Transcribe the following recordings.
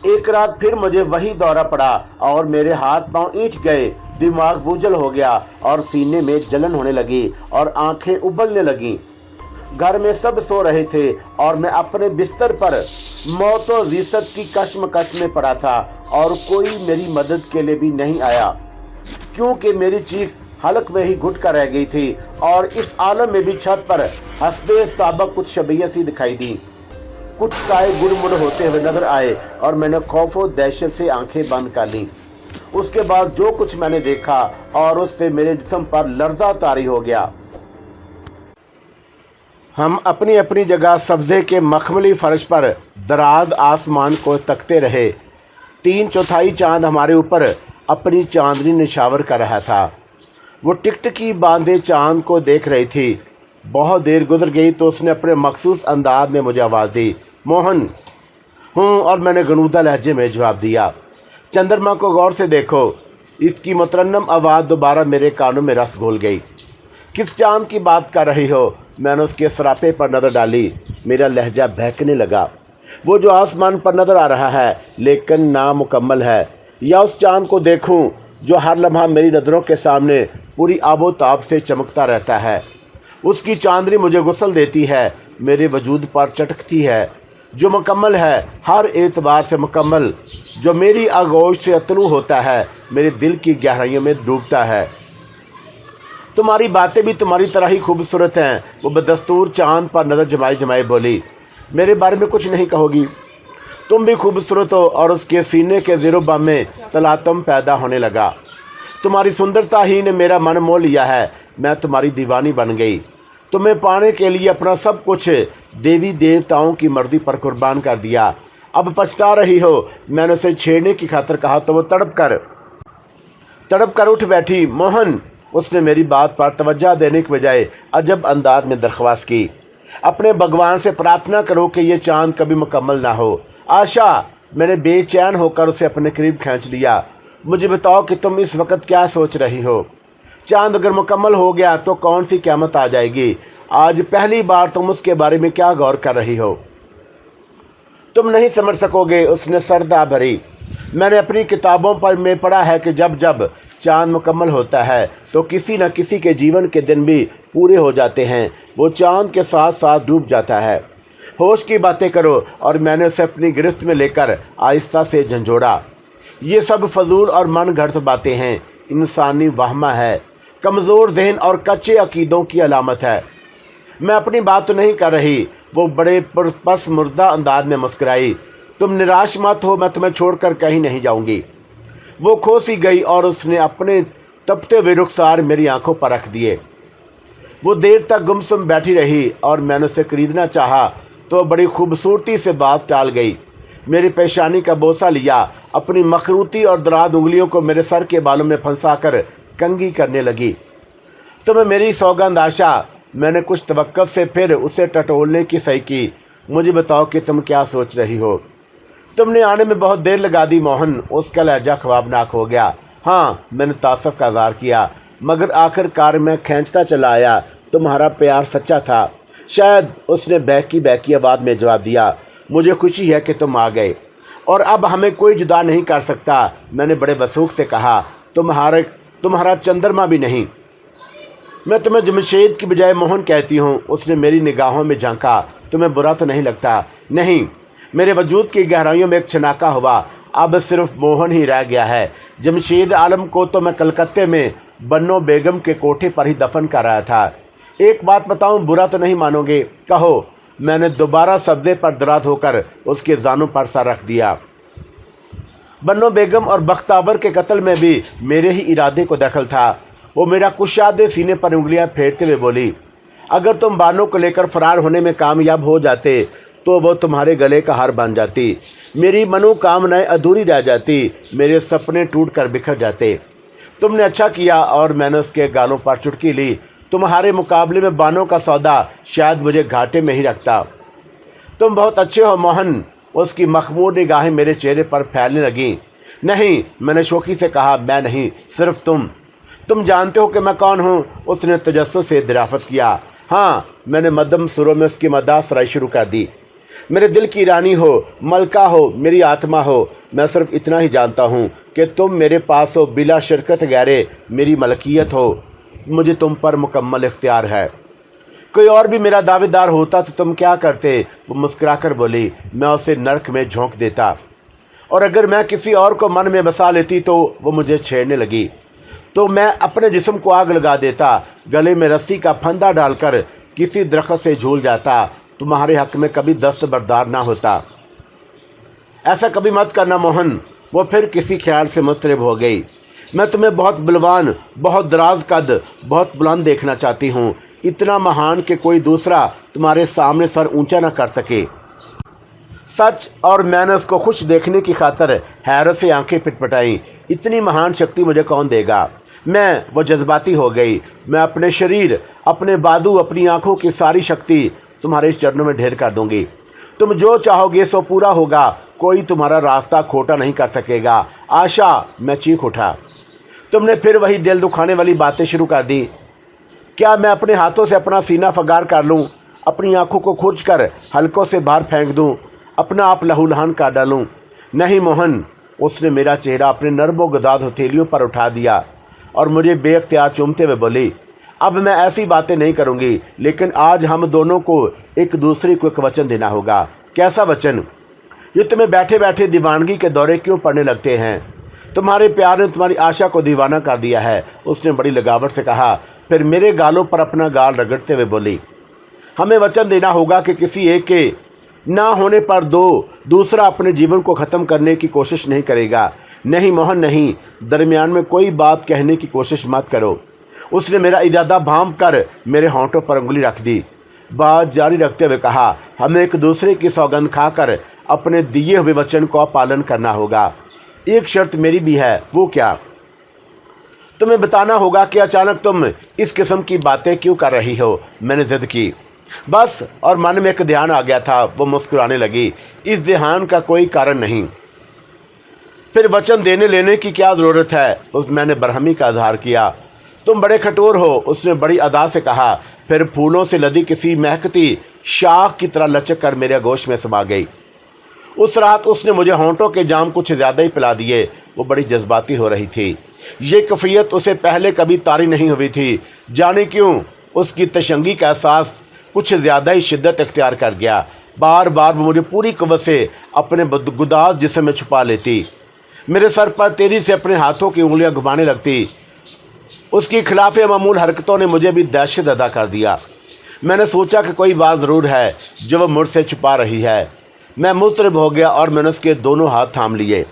एक रात फिर मुझे वही दौरा पड़ा और मेरे हाथ पांव ईंट गए, दिमाग बोझल हो गया और सीने में जलन होने लगी और आंखें उबलने लगी। घर में सब सो रहे थे और मैं अपने बिस्तर पर मौत और रिसत की कश्मकश में पड़ा था और कोई मेरी मदद के लिए भी नहीं आया, क्योंकि मेरी चीख हलक में ही घुट कर रह गई थी और इस आलम में भी छत पर हस्बे साबक कुछ शबियत सी दिखाई दी। कुछ साए गुड़मुड़ होते हुए नजर आए और मैंने खौफ और दहशत से आंखें बंद कर ली। उसके बाद जो कुछ मैंने देखा और उससे मेरे जिस्म पर लर्जा तारी हो गया। हम अपनी अपनी जगह सब्ज़े के मखमली फर्श पर दराज आसमान को तकते रहे। 3/4 चांद हमारे ऊपर अपनी चांदनी निछावर कर रहा था। वो टिकटिकी बांधे चांद को देख रही थी। बहुत देर गुजर गई तो उसने अपने मखसूस अंदाज में मुझे आवाज़ दी, मोहन। हूँ, और मैंने गनूदा लहजे में जवाब दिया। चंद्रमा को गौर से देखो। इसकी मुतरन्नम आवाज़ दोबारा मेरे कानों में रस घोल गई। किस चांद की बात कर रही हो? मैंने उसके सरापे पर नज़र डाली। मेरा लहजा बहकने लगा। वो जो आसमान पर नज़र आ रहा है लेकिन नामुकम्मल है, या उस चांद को देखूं जो हर लम्हा मेरी नज़रों के सामने पूरी आबोताब से चमकता रहता है। उसकी चांदनी मुझे गुस्ल देती है, मेरे वजूद पर चटकती है, जो मुकम्मल है, हर एतबार से मुकम्मल, जो मेरी आगोश से अतलू होता है, मेरे दिल की गहराइयों में डूबता है। तुम्हारी बातें भी तुम्हारी तरह ही खूबसूरत हैं। वो बदस्तूर चांद पर नज़र जमाए जमाए बोली, मेरे बारे में कुछ नहीं कहोगी? तुम भी खूबसूरत हो। और उसके सीने के ज़ेरो-बम में तलातम पैदा होने लगा। तुम्हारी सुंदरता ही ने मेरा मन मोह लिया है। मैं तुम्हारी दीवानी बन गई। तुम्हें पाने के लिए अपना सब कुछ देवी देवताओं की मर्जी पर कुर्बान कर दिया। अब पछता रही हो। मैंने उसे छेड़ने की खातिर कहा तो वो तड़प कर उठ बैठी। मोहन, उसने मेरी बात पर तवज्जो देने के बजाय अजब अंदाज में दरख्वास्त की, अपने भगवान से प्रार्थना करो कि ये चांद कभी मुकम्मल ना हो। आशा, मैंने बेचैन होकर उसे अपने करीब खींच लिया। मुझे बताओ कि तुम इस वक्त क्या सोच रही हो? चांद अगर मुकम्मल हो गया तो कौन सी क़यामत आ जाएगी? आज पहली बार तुम उसके बारे में क्या गौर कर रही हो? तुम नहीं समझ सकोगे, उसने सरदा भरी। मैंने अपनी किताबों पर में पढ़ा है कि जब जब चांद मुकम्मल होता है तो किसी न किसी के जीवन के दिन भी पूरे हो जाते हैं। वो चांद के साथ साथ डूब जाता है। होश की बातें करो। और मैंने उसे अपनी गिरफ्त में लेकर आहिस्ता से झंझोड़ा। ये सब फजूल और मन घड़त बातें हैं, इंसानी वहमा है, कमज़ोर जहन और कच्चे अकीदों की अलामत है। मैं अपनी बात तो नहीं कर रही। वो बड़े पस मुर्दा अंदाज में मुस्कुराई। तुम निराश मत हो, मैं तुम्हें छोड़कर कहीं नहीं जाऊंगी। वो खो सी गई और उसने अपने तपते हुए रुखसार मेरी आंखों पर रख दिए। वो देर तक गुमसुम बैठी रही और मैंने उसे खरीदना चाहा तो बड़ी खूबसूरती से बात टाल गई। मेरी पेशानी का बोसा लिया, अपनी मखरूती और दराज उंगलियों को मेरे सर के बालों में फंसाकर कंघी करने लगी। तुम्हें मेरी सौगंध आशा। मैंने कुछ तवक्कुफ से फिर उसे टटोलने की सही की। मुझे बताओ कि तुम क्या सोच रही हो? तुमने आने में बहुत देर लगा दी मोहन। उसका लहजा ख्वाबनाक हो गया। हाँ, मैंने तासफ का इज़हार किया, मगर आखिरकार मैं खींचता चला आया। तुम्हारा प्यार सच्चा था शायद, उसने बहकी आवाज़ में जवाब दिया। मुझे खुशी है कि तुम आ गए और अब हमें कोई जुदा नहीं कर सकता। मैंने बड़े वसूख से कहा, तुम्हारा चंद्रमा भी नहीं। मैं तुम्हें जमशेद की बजाय मोहन कहती हूँ। उसने मेरी निगाहों में झांका। तुम्हें बुरा तो नहीं लगता? नहीं। मेरे वजूद की गहराइयों में एक छनाका हुआ। अब सिर्फ मोहन ही रह गया है। जमशेद आलम को तो मैं कलकत्ते में बन्नो बेगम के कोठे पर ही दफन कर रहा था। एक बात बताऊं, बुरा तो नहीं मानोगे? कहो। मैंने दोबारा सब्दे पर दराज होकर उसके जानों पर सर रख दिया। बन्नो बेगम और बख्तावर के कत्ल में भी मेरे ही इरादे को दखल था। वो मेरा कुशादे सीने पर उंगलियां फेरते हुए बोली, अगर तुम बानो को लेकर फरार होने में कामयाब हो जाते तो वो तुम्हारे गले का हार बन जाती। मेरी मनोकामनाएं अधूरी रह जाती, मेरे सपने टूट कर बिखर जाते। तुमने अच्छा किया। और मैंने उसके गालों पर चुटकी ली। तुम्हारे मुकाबले में बानों का सौदा शायद मुझे घाटे में ही रखता। तुम बहुत अच्छे हो मोहन। उसकी मखमूर निगाहें मेरे चेहरे पर फैलने लगीं। नहीं, मैंने शौकी से कहा, मैं नहीं, सिर्फ तुम जानते हो कि मैं कौन हूँ? उसने तजस्सुस से दराफत किया। हाँ, मैंने मध्यम सुरों में उसकी मदाह सराई शुरू कर दी। मेरे दिल की रानी हो, मलका हो, मेरी आत्मा हो। मैं सिर्फ इतना ही जानता हूँ कि तुम मेरे पास हो, बिला शिरकत गैरे मेरी मलकियत हो। मुझे तुम पर मुकम्मल इख्तियार है। कोई और भी मेरा दावेदार होता तो तुम क्या करते? वो मुस्कुराकर बोली, मैं उसे नर्क में झोंक देता। और अगर मैं किसी और को मन में बसा लेती तो वो मुझे छेड़ने लगी तो मैं अपने जिस्म को आग लगा देता, गले में रस्सी का फंदा डालकर किसी दरख्त से झूल जाता। तुम्हारे हक में कभी दस्तबरदार ना होता। ऐसा कभी मत करना मोहन। वो फिर किसी ख्याल से मुस्तरब हो गई। मैं तुम्हें बहुत बलवान, बहुत दराज कद, बहुत बुलंद देखना चाहती हूँ, इतना महान कि कोई दूसरा तुम्हारे सामने सर ऊंचा न कर सके। सच। और मैंने उसको खुश देखने की खातर हैरत से आंखें पिटपिटाईं। इतनी महान शक्ति मुझे कौन देगा? वो जज्बाती हो गई। मैं अपने शरीर, अपने बादू, अपनी आंखों की सारी शक्ति तुम्हारे चरणों में ढेर कर दूंगी। तुम जो चाहोगे सो पूरा होगा। कोई तुम्हारा रास्ता खोटा नहीं कर सकेगा। आशा, मैं चीख उठा। तुमने फिर वही दिल दुखाने वाली बातें शुरू कर दी। क्या मैं अपने हाथों से अपना सीना फगार कर लूं, अपनी आंखों को खुर्च कर हल्कों से बाहर फेंक दूं, अपना आप लहूलहान कर डालूं? नहीं मोहन। उसने मेरा चेहरा अपने नर्मो गुदाद हथेलियों पर उठा दिया और मुझे बेख्तियार चूमते हुए बोली, अब मैं ऐसी बातें नहीं करूंगी, लेकिन आज हम दोनों को एक दूसरे को एक वचन देना होगा। कैसा वचन? ये तुम्हें बैठे बैठे दीवानगी के दौरे क्यों पड़ने लगते हैं? तुम्हारे प्यार ने तुम्हारी आशा को दीवाना कर दिया है, उसने बड़ी लगावट से कहा। फिर मेरे गालों पर अपना गाल रगड़ते हुए बोली, हमें वचन देना होगा कि किसी एक के ना होने पर दूसरा अपने जीवन को ख़त्म करने की कोशिश नहीं करेगा। नहीं मोहन, नहीं। दरमियान में कोई बात कहने की कोशिश मत करो। उसने मेरा इरादा भांप कर मेरे होंठों पर उंगली रख दी। बात जारी रखते हुए कहा, हमें एक दूसरे की सौगंध खाकर अपने दिए हुए वचन का पालन करना होगा। एक शर्त मेरी भी है। वो क्या? तुम्हें बताना होगा कि अचानक तुम इस किस्म की बातें क्यों कर रही हो। मैंने जिद की। बस। और मन में एक ध्यान आ गया था। वो मुस्कुराने लगी। इस ध्यान का कोई कारण नहीं। फिर वचन देने लेने की क्या ज़रूरत है? मैंने बरहमी का इजहार किया। तुम बड़े कठोर हो, उसने बड़ी अदा से कहा। फिर फूलों से लदी किसी महकती शाख की तरह लचक कर मेरे गोश में समा गई। उस रात उसने मुझे होंठों के जाम कुछ ज़्यादा ही पिला दिए। वो बड़ी जज्बाती हो रही थी। ये कैफियत उसे पहले कभी तारी नहीं हुई थी। जाने क्यों उसकी तशंगी का एहसास कुछ ज़्यादा ही शिद्दत इख्तियार कर गया। बार बार वो मुझे पूरी क़ुव्वत से अपने गुदाज जिस्म में छुपा लेती, मेरे सर पर तेजी से अपने हाथों की उंगलियां घुमाने लगती। उसकी खिलाफ मामूल हरकतों ने मुझे भी दहशत अदा कर दिया। मैंने सोचा कि कोई बात ज़रूर है जो वह मुझसे छुपा रही है। मैं मुस्तरब हो गया और मैंने उसके दोनों हाथ थाम लिए।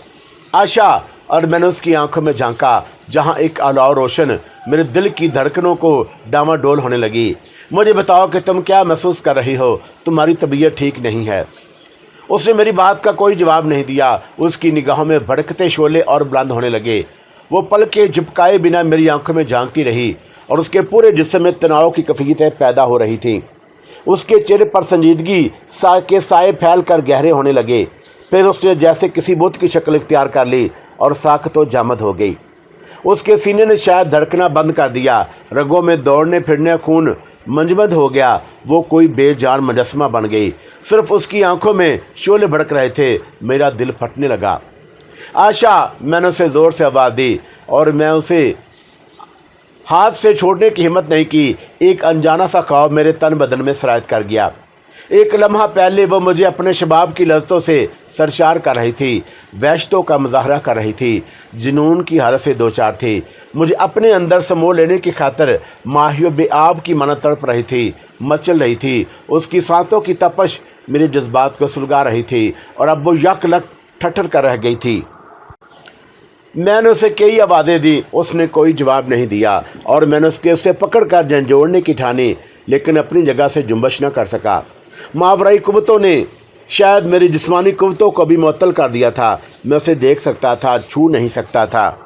आशा। और मैंने उसकी आंखों में झांका, जहां एक अलाव रोशन मेरे दिल की धड़कनों को डामाडोल होने लगी। मुझे बताओ कि तुम क्या महसूस कर रही हो? तुम्हारी तबीयत ठीक नहीं है। उसने मेरी बात का कोई जवाब नहीं दिया। उसकी निगाहों में भड़कते शोले और बुलंद होने लगे। वो पल के झपकाए बिना मेरी आंखों में झांकती रही और उसके पूरे जिस्म में तनाव की कैफियतें पैदा हो रही थीं। उसके चेहरे पर संजीदगी के साए फैल कर गहरे होने लगे। फिर उसने जैसे किसी बुत की शक्ल इख्तियार कर ली और साख्त व जामद हो गई। उसके सीने ने शायद धड़कना बंद कर दिया। रगों में दौड़ने फिरने खून मंजमद हो गया। वो कोई बेजान मुजस्समा बन गई। सिर्फ उसकी आंखों में शोले भड़क रहे थे। मेरा दिल फटने लगा। आशा, मैंने उसे ज़ोर से आवाज़ दी और मैं उसे हाथ से छोड़ने की हिम्मत नहीं की। एक अनजाना सा ख्वाब मेरे तन बदन में सरायत कर गया। एक लम्हा पहले वो मुझे अपने शबाब की लज्जतों से सरशार कर रही थी, वहशतों का मुजाहरा कर रही थी, जुनून की हालत से दो चार थी। मुझे अपने अंदर समो लेने की खातिर माहियो बेआब की माना तड़प रही थी, मचल रही थी। उसकी सांसों की तपश मेरे जज्बात को सुलगा रही थी और अब वो यक लक ठठर कर रह गई थी। मैंने उसे कई आवाज़ें दी, उसने कोई जवाब नहीं दिया और मैंने उसे पकड़ कर झंझोड़ने की ठानी, लेकिन अपनी जगह से जुम्बश न कर सका। मावराई कुव्वतों ने शायद मेरी जिस्मानी कुव्वतों को भी मुअत्तल कर दिया था। मैं उसे देख सकता था, छू नहीं सकता था।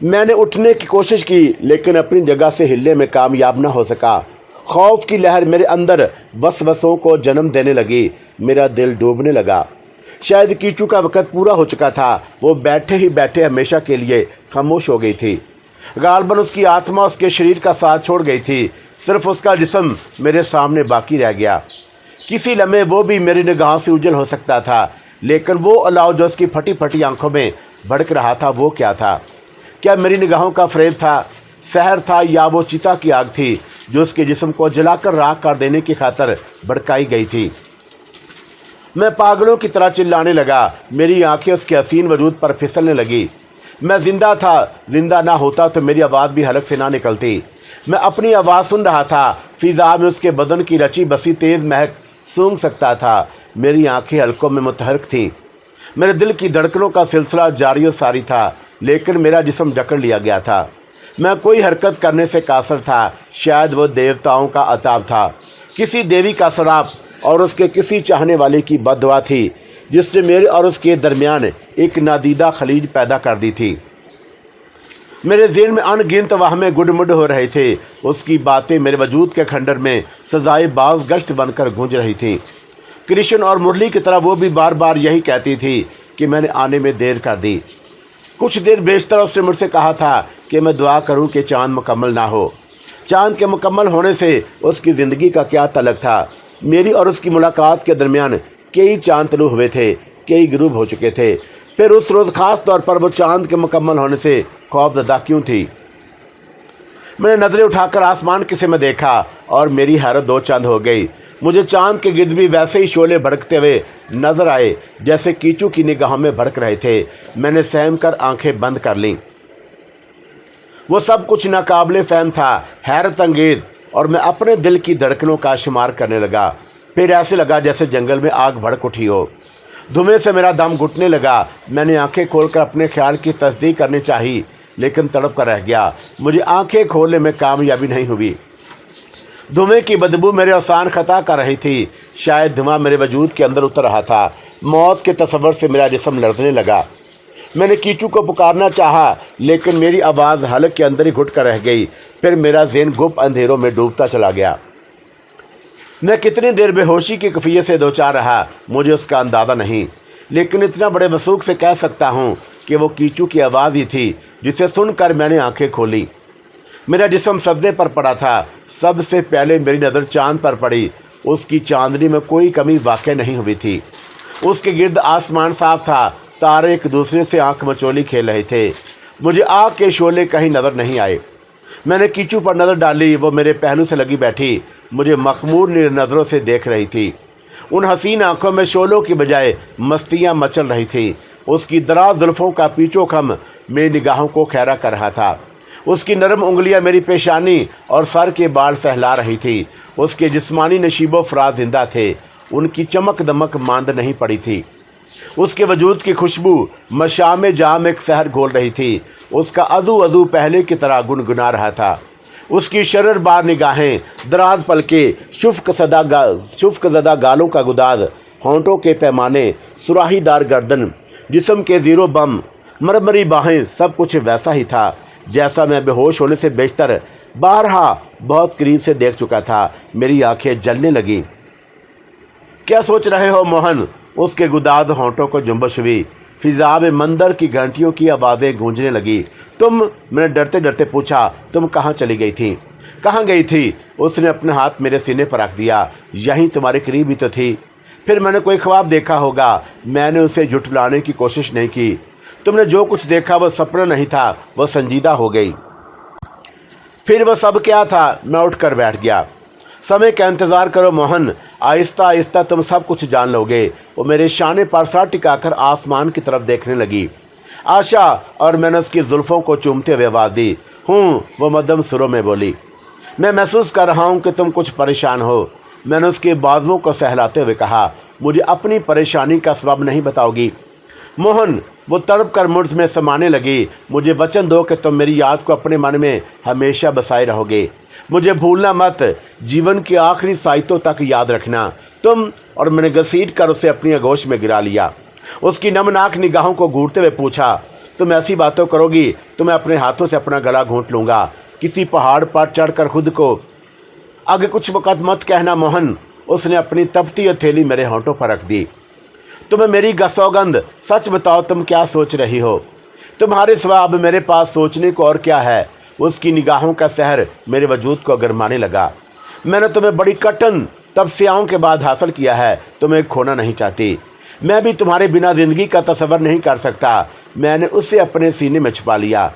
मैंने उठने की कोशिश की, लेकिन अपनी जगह से हिलने में कामयाब न हो सका। खौफ की लहर मेरे अंदर वसवसों को जन्म देने लगी। मेरा दिल डूबने लगा। शायद कीचू का वक़्त पूरा हो चुका था। वो बैठे ही बैठे हमेशा के लिए खामोश हो गई थी। गालबन उसकी आत्मा उसके शरीर का साथ छोड़ गई थी। सिर्फ उसका जिस्म मेरे सामने बाकी रह गया। किसी लम्हे वो भी मेरी निगाहों से उज्जवल हो सकता था, लेकिन वो अलाव जो उसकी फटी फटी आंखों में भड़क रहा था वो क्या था? क्या मेरी निगाहों का फ़रेब था, सहर था, या वो चिता की आग थी जो उसके जिस्म को जलाकर राख कर देने की खातर भड़काई गई थी? मैं पागलों की तरह चिल्लाने लगा। मेरी आंखें उसके हसीन वजूद पर फिसलने लगी। मैं जिंदा था, जिंदा ना होता तो मेरी आवाज़ भी हलक से ना निकलती। मैं अपनी आवाज़ सुन रहा था, फिजा में उसके बदन की रची बसी तेज़ महक सूंघ सकता था। मेरी आंखें हल्कों में मुतहरक थीं। मेरे दिल की धड़कनों का सिलसिला जारी और सारी था, लेकिन मेरा जिस्म जकड़ लिया गया था। मैं कोई हरकत करने से कासर था। शायद वो देवताओं का अताब था, किसी देवी का शराब और उसके किसी चाहने वाले की बद्दुआ थी, जिसने मेरे और उसके दरमियान एक नादीदा खलीज पैदा कर दी थी। मेरे ज़हन में अनगिनत वाहमें गुडमुड हो रहे थे। उसकी बातें मेरे वजूद के खंडर में सजाए बाज गश्त बनकर गूंज रही थीं। कृष्ण और मुरली की तरह वो भी बार बार यही कहती थी कि मैंने आने में देर कर दी। कुछ देर बेशतर उसने मुझसे कहा था कि मैं दुआ करूं कि चाँद मुकम्मल ना हो। चाँद के मुकम्मल होने से उसकी ज़िंदगी का क्या तल्लुक़ था? मेरी और उसकी मुलाकात के दरमियान कई चाँद तलू हुए थे, कई गुरूब हो चुके थे। फिर उस रोज़ ख़ास तौर पर वो चाँद के मुकम्मल होने से खौफज़दा क्यों थी? मैंने नज़रें उठाकर आसमान की में देखा और मेरी हैरत दो चंद हो गई। मुझे चाँद के गिर्द भी वैसे ही शोले भड़कते हुए नजर आए जैसे कीचू की निगाहों में भड़क रहे थे। मैंने सहम कर आंखें बंद कर लीं। वो सब कुछ नाकाबिले फ़हम था, हैरत अंगेज़, और मैं अपने दिल की धड़कनों का शुमार करने लगा। फिर ऐसे लगा जैसे जंगल में आग भड़क उठी हो। धुएं से मेरा दम घुटने लगा। मैंने आंखें खोलकर अपने ख्याल की तस्दीक करनी चाहिए, लेकिन तड़प कर रह गया। मुझे आंखें खोलने में कामयाबी नहीं हुई। धुएं की बदबू मेरे असान खता कर रही थी। शायद धुआं मेरे वजूद के अंदर उतर रहा था। मौत के तसव्वुर से मेरा जिस्म लड़ने लगा। मैंने कीचू को पुकारना चाहा, लेकिन मेरी आवाज़ हलक के अंदर ही घुट कर रह गई। फिर मेरा ज़हन गुप्त अंधेरों में डूबता चला गया। मैं कितनी देर बेहोशी की कैफियत से दो चार रहा, मुझे उसका अंदाज़ा नहीं, लेकिन इतना बड़े वसूख से कह सकता हूँ कि वो कीचू की आवाज़ ही थी जिसे सुनकर मैंने आंखें खोली। मेरा जिस्म सब्ज़े पर पड़ा था। सबसे पहले मेरी नज़र चाँद पर पड़ी। उसकी चांदनी में कोई कमी वाक़ई नहीं हुई थी। उसके गिर्द आसमान साफ था। तारे एक दूसरे से आंख मचोली खेल रहे थे। मुझे आग के शोले कहीं नज़र नहीं आए। मैंने कीचू पर नज़र डाली। वो मेरे पहलू से लगी बैठी मुझे मखमूर नज़रों से देख रही थी। उन हसीन आंखों में शोलों की बजाय मस्तियाँ मचल रही थी। उसकी दराज जुल्फ़ों का पीछो खम मेरी निगाहों को खैरा कर रहा था। उसकी नरम उंगलियां मेरी पेशानी और सर के बाल सहला रही थी। उसके जिस्मानी नशीबो फराज जिंदा थे। उनकी चमक दमक मांद नहीं पड़ी थी। उसके वजूद की खुशबू मशाम जाम एक सहर घोल रही थी। उसका अदू अदू पहले की तरह गुनगुना रहा था। उसकी शरर बार निगाहें, दराज पलके, शुफ्क ज़दा गालों का गुदाज, होंठों के पैमाने, सुराहीदार गर्दन, जिस्म के ज़ीरो बम, मरमरी बाहें, सब कुछ वैसा ही था जैसा मैं बेहोश होने से बेशतर बारहा बहुत करीब से देख चुका था। मेरी आंखें जलने लगी। क्या सोच रहे हो मोहन? उसके गुदाद होंठों को जुम्बश हुई। फिजा में मंदिर की घंटियों की आवाज़ें गूंजने लगी। तुम? मैंने डरते डरते पूछा। तुम कहाँ चली गई थी? कहाँ गई थी? उसने अपने हाथ मेरे सीने पर रख दिया। यहीं तुम्हारे करीब ही तो थी। फिर मैंने कोई ख्वाब देखा होगा। मैंने उसे झुठलाने की कोशिश नहीं की। तुमने जो कुछ देखा वह सपना नहीं था, वह संजीदा हो गई। फिर वह सब क्या था? मैं उठकर बैठ गया। समय का इंतज़ार करो मोहन, आहिस्ता आहिस्ता तुम सब कुछ जान लोगे। वो मेरे शाने पर सर टिकाकर आसमान की तरफ देखने लगी। आशा, और मैंने उसकी जुल्फ़ों को चूमते हुए आवाज़ दी। वो मध्यम सुरों में बोली। मैं महसूस कर रहा हूँ कि तुम कुछ परेशान हो। मैंने उसके बाजुओं को सहलाते हुए कहा। मुझे अपनी परेशानी का सबब नहीं बताओगी मोहन? वो तड़प कर मुझ में समाने लगी। मुझे वचन दो कि तुम मेरी याद को अपने मन में हमेशा बसाए रहोगे। मुझे भूलना मत। जीवन की आखिरी साइतों तक याद रखना तुम। और मैंने घसीट कर उसे अपनी आगोश में गिरा लिया। उसकी नमनाक निगाहों को घूरते हुए पूछा, तुम ऐसी बातों करोगी तो मैं अपने हाथों से अपना गला घोंट लूँगा। किसी पहाड़ पर चढ़कर खुद को आगे कुछ वक़्त मत कहना मोहन। उसने अपनी तपती हथेली मेरे होंठों पर रख दी। तुम्हें मेरी सौगंध, सच बताओ तुम क्या सोच रही हो? तुम्हारे सिवा अब मेरे पास सोचने को और क्या है? उसकी निगाहों का सहर मेरे वजूद को गरमाने लगा। मैंने तुम्हें बड़ी कठिन तपस्याओं के बाद हासिल किया है, तुम्हें खोना नहीं चाहती। मैं भी तुम्हारे बिना ज़िंदगी का तसव्वुर नहीं कर सकता। मैंने उसे अपने सीने में छुपा लिया।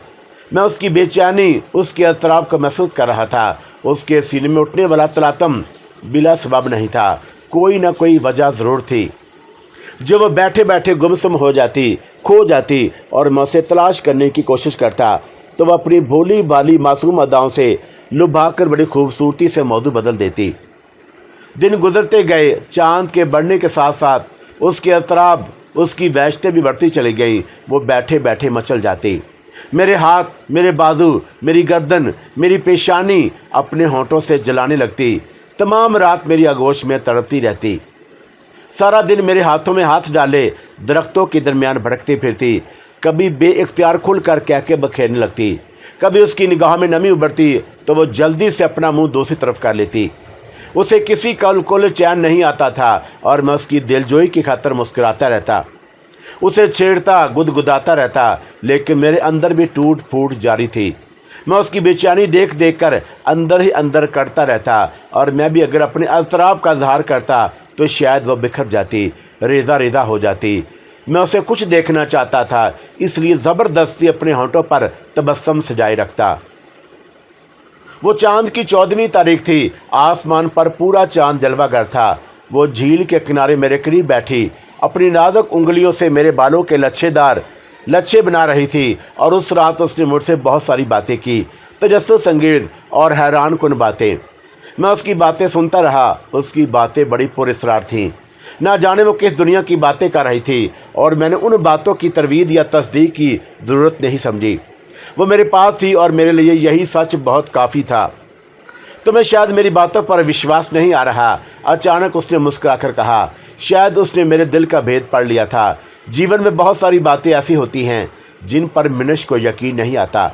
मैं उसकी बेचैनी, उसके अज़राब को महसूस कर रहा था। उसके सीने में उठने वाला तलातम बिला सबब नहीं था, कोई ना कोई वजह ज़रूर थी। जब वह बैठे बैठे गुमसुम हो जाती, खो जाती और मैं उसे तलाश करने की कोशिश करता, तो वह अपनी भोली भाली मासूम अदाओं से लुभा कर बड़ी खूबसूरती से मौजू बदल देती। दिन गुजरते गए। चाँद के बढ़ने के साथ साथ उसके अतराब, उसकी वहशतें भी बढ़ती चली गई। वो बैठे बैठे मचल जाती। मेरे हाथ, मेरे बाजू, मेरी गर्दन, मेरी पेशानी अपने होंठों से जलाने लगती। तमाम रात मेरी आगोश में तड़पती रहती। सारा दिन मेरे हाथों में हाथ डाले दरख्तों के दरमियान भटकती फिरती। कभी बेइख्तियार खुल कर कह के बखेरने लगती। कभी उसकी निगाह में नमी उभरती तो वो जल्दी से अपना मुंह दूसरी तरफ कर लेती। उसे किसी कल चैन नहीं आता था और मैं उसकी दिलजोई की खातर मुस्कुराता रहता, उसे छेड़ता, गुदगुदाता रहता, लेकिन मेरे अंदर भी टूट फूट जारी थी। मैं उसकी बेचैनी देख देख कर अंदर ही अंदर कटता रहता और मैं भी अगर अपने अज़राब का इज़हार करता तो शायद वह बिखर जाती, रेज़ा रेज़ा हो जाती। मैं उसे कुछ देखना चाहता था, इसलिए ज़बरदस्ती अपने होंठों पर तबस्सुम सजाए रखता। वो चाँद की 14वीं तारीख थी। आसमान पर पूरा चाँद जलवागर था। वो झील के किनारे मेरे करीब बैठी अपनी नाजुक उंगलियों से मेरे बालों के लच्छे बना रही थी। और उस रात उसने मुझसे बहुत सारी बातें की, तजस्सुस अंगेज़ और हैरान कुन बातें। मैं उसकी बातें सुनता रहा। उसकी बातें बड़ी पुरअसरार थीं। ना जाने वो किस दुनिया की बातें कर रही थी और मैंने उन बातों की तरवीद या तस्दीक की ज़रूरत नहीं समझी। वो मेरे पास थी और मेरे लिए यही सच बहुत काफ़ी था। तुम्हें शायद मेरी बातों पर विश्वास नहीं आ रहा। अचानक उसने मुस्कुराकर कहा। शायद उसने मेरे दिल का भेद पढ़ लिया था। जीवन में बहुत सारी बातें ऐसी होती हैं जिन पर मनुष्य को यकीन नहीं आता।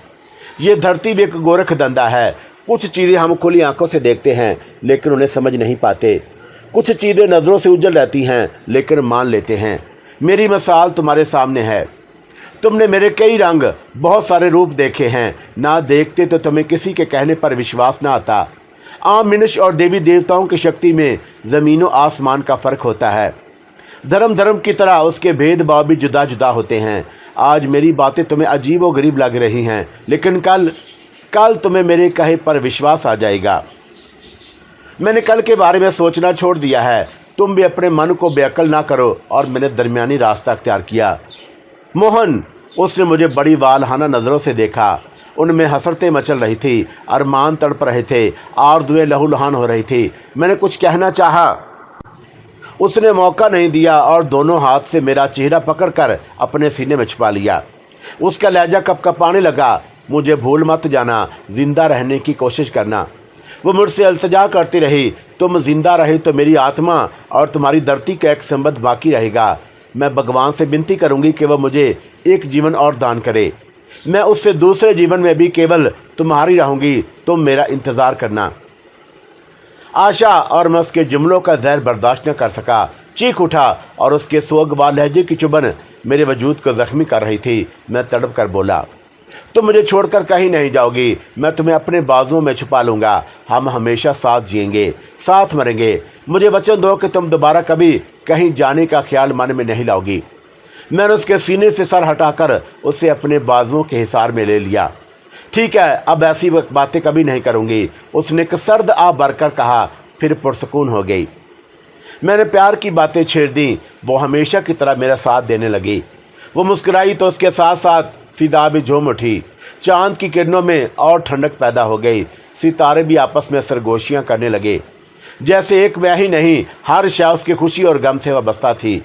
ये धरती भी एक गोरख धंधा है। कुछ चीज़ें हम खुली आंखों से देखते हैं लेकिन उन्हें समझ नहीं पाते। कुछ चीज़ें नज़रों से उजल रहती हैं लेकिन मान लेते हैं। मेरी मिसाल तुम्हारे सामने है। तुमने मेरे कई रंग, बहुत सारे रूप देखे हैं। ना देखते तो तुम्हें किसी के कहने पर विश्वास ना आता। आम मनुष्य और देवी देवताओं की शक्ति में ज़मीन और आसमान का फ़र्क होता है। धर्म की तरह उसके भेदभाव भी जुदा जुदा होते हैं। आज मेरी बातें तुम्हें अजीब व गरीब लग रही हैं, लेकिन कल तुम्हें मेरे कहे पर विश्वास आ जाएगा। मैंने कल के बारे में सोचना छोड़ दिया है। तुम भी अपने मन को बेअक्ल ना करो और मैंने दरमियानी रास्ता अख्तियार किया। मोहन, उसने मुझे बड़ी वालहाना नज़रों से देखा। उनमें हसरतें मचल रही थी, अरमान तड़प रहे थे, आरज़ुएं लहूलुहान हो रही थी। मैंने कुछ कहना चाहा, उसने मौका नहीं दिया और दोनों हाथ से मेरा चेहरा पकड़कर अपने सीने में छुपा लिया। उसका लहजा कपकपाने लगा। मुझे भूल मत जाना, जिंदा रहने की कोशिश करना। वो मुझसे इल्तिजा करती रही। तुम जिंदा रहे तो मेरी आत्मा और तुम्हारी धरती का एक संबंध बाकी रहेगा। मैं भगवान से विनती करूंगी कि वह मुझे एक जीवन और दान करे। मैं उससे दूसरे जीवन में भी केवल तुम्हारी रहूंगी। तुम मेरा इंतज़ार करना। आशा और मैं उसके जुमलों का ज़हर बर्दाश्त न कर सका। चीख उठा और उसके सोगवार लहजे की चुभन मेरे वजूद को ज़ख्मी कर रही थी। मैं तड़प कर बोला, तुम मुझे छोड़कर कहीं नहीं जाओगी। मैं तुम्हें अपने बाजुओं में छुपा लूँगा। हम हमेशा साथ जिएंगे, साथ मरेंगे। मुझे वचन दो कि तुम दोबारा कभी कहीं जाने का ख्याल मन में नहीं लाओगी। मैंने उसके सीने से सर हटाकर उसे अपने बाजुओं के हिसार में ले लिया। ठीक है, अब ऐसी बातें कभी नहीं करूँगी, उसने एक सर्द आ भरकर कहा। फिर पुरसकून हो गई। मैंने प्यार की बातें छेड़ दी। वो हमेशा की तरह मेरा साथ देने लगी। वो मुस्कुराई तो उसके साथ साथ फिजा भी झूम उठी। चाँद की किरणों में और ठंडक पैदा हो गई। सितारे भी आपस में सरगोशियाँ करने लगे। जैसे एक मैं ही नहीं, हर शय उसकी खुशी और गम से वाबस्ता थी।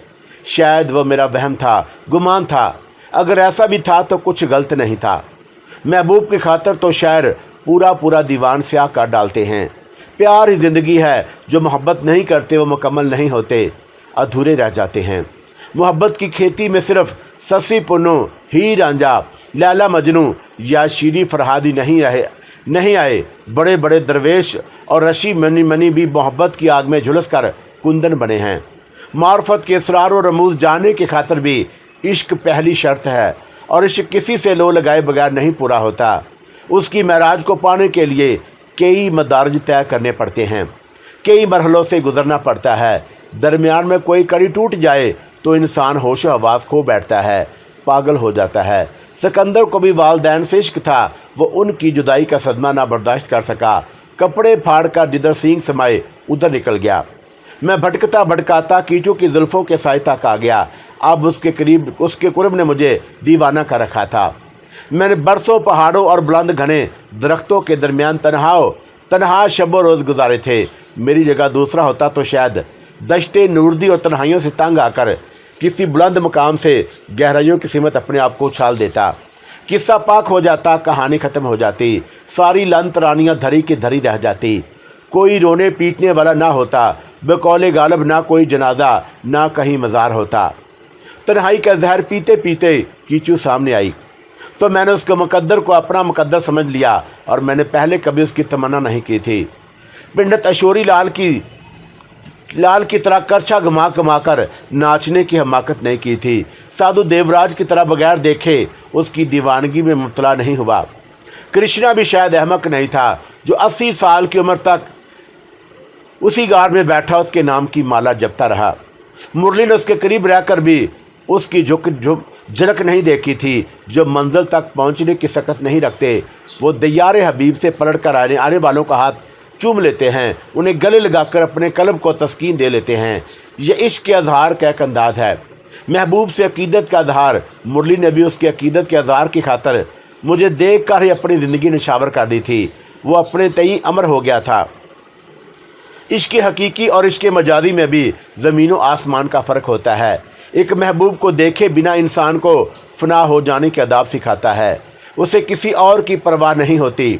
शायद वो मेरा वहम था, गुमान था। अगर ऐसा भी था तो कुछ गलत नहीं था। महबूब की खातर तो शायर पूरा दीवान स्याह कर डालते हैं। प्यार ही ज़िंदगी है। जो मोहब्बत नहीं करते वो मुकम्मल नहीं होते, अधूरे रह जाते हैं। मोहब्बत की खेती में सिर्फ ससी पुन्नू, हीर रांझा, लैला मजनू या शीरी फरहादी नहीं आए। बड़े बड़े दरवेश और रशी मनी भी मोहब्बत की आग में झुलस कर कुंदन बने हैं। मार्फत के इसरार और रमूज जानने की खातर भी इश्क पहली शर्त है और इश्क किसी से लो लगाए बगैर नहीं पूरा होता। उसकी महराज को पाने के लिए कई मदारज तय करने पड़ते हैं। कई मरहलों से गुजरना पड़ता है। दरमियान में कोई कड़ी टूट जाए तो इंसान होश हवास खो बैठता है, पागल हो जाता है। सिकंदर को भी वालदैन से इश्क था। वो उनकी जुदाई का सदमा ना बर्दाश्त कर सका। कपड़े फाड़ कर जिधर सींग समाए उधर निकल गया। मैं भटकता भटकाता कीचू की जुल्फ़ों के साए तक आ गया। अब उसके कुर्ब ने मुझे दीवाना कर रखा था। मैंने बरसों पहाड़ों और बुलंद घने दरख्तों के दरमियान तनहा शब रोज़ गुजारे थे। मेरी जगह दूसरा होता तो शायद दश्ते नूरदी और तन्हाइयों से तंग आकर किसी बुलंद मुकाम से गहराइयों की सीमत अपने आप को उछाल देता। किस्सा पाक हो जाता, कहानी ख़त्म हो जाती, सारी लंत रानियाँ धरी की धरी रह जाती। कोई रोने पीटने वाला ना होता, बकौले गालब ना कोई जनाजा, ना कहीं मज़ार होता। तन्हाई का जहर पीते पीते कीचू सामने आई तो मैंने उसके मुकद्दर को अपना मुकद्दर समझ लिया और मैंने पहले कभी उसकी तमन्ना नहीं की थी। पिंडत अशोरी लाल की तरह करछा घुमा घुमा कर नाचने की हमाकत नहीं की थी। साधु देवराज की तरह बगैर देखे उसकी दीवानगी में मुब्तला नहीं हुआ। कृष्णा भी शायद अहमक नहीं था जो 80 साल की उम्र तक उसी गार में बैठा उसके नाम की माला जपता रहा। मुरली ने उसके करीब रहकर भी उसकी झलक नहीं देखी थी। जो मंजिल तक पहुंचने की सकत नहीं रखते वो दयारे हबीब से पलट कर आने वालों का हाथ चूम लेते हैं, उन्हें गले लगाकर अपने कल्ब को तस्कीन दे लेते हैं। यह इश्क के अजहार का एक अंदाज है। महबूब से अकीदत का अजहार। मुरली ने भी उसकी अकीदत के अजहार की खातर मुझे देख कर ही अपनी ज़िंदगी निछावर कर दी थी। वो अपने तई अमर हो गया था। इश्क हकीकी और इश्क मजादी में भी ज़मीन व आसमान का फ़र्क होता है। एक महबूब को देखे बिना इंसान को फना हो जाने के आदाब सिखाता है। उसे किसी और की परवाह नहीं होती।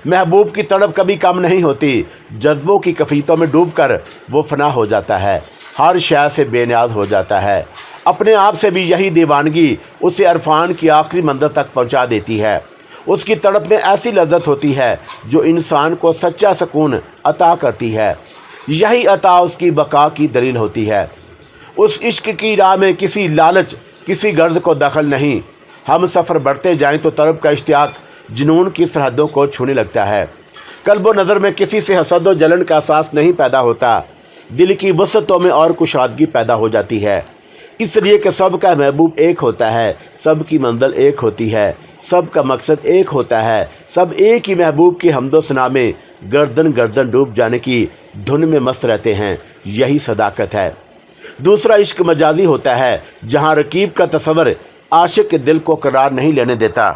महबूब की तड़प कभी कम नहीं होती। जज्बों की कफीतों में डूबकर वो फना हो जाता है, हर शय से बेनियाज हो जाता है। अपने आप से भी यही दीवानगी उसे अरफान की आखिरी मंजिल तक पहुंचा देती है। उसकी तड़प में ऐसी लज्जत होती है जो इंसान को सच्चा सुकून अता करती है। यही अता उसकी बका की दलील होती है। उस इश्क की राह में किसी लालच, किसी गर्ज को दखल नहीं। हम सफ़र बढ़ते जाएं तो तड़प का इश्तियाक जुनून की सरहदों को छूने लगता है। कल्बो नज़र में किसी से हसद व जलन का एहसास नहीं पैदा होता। दिल की वसतों में और कुशादगी पैदा हो जाती है। इसलिए कि सबका महबूब एक होता है, सबकी मंजिल एक होती है, सबका मकसद एक होता है। सब एक ही महबूब की हम्दो सना में गर्दन गर्दन डूब जाने की धुन में मस्त रहते हैं। यही सदाकत है। दूसरा इश्क मजाजी होता है, जहाँ रकीब का तस्वर आशिक के दिल को करार नहीं लेने देता।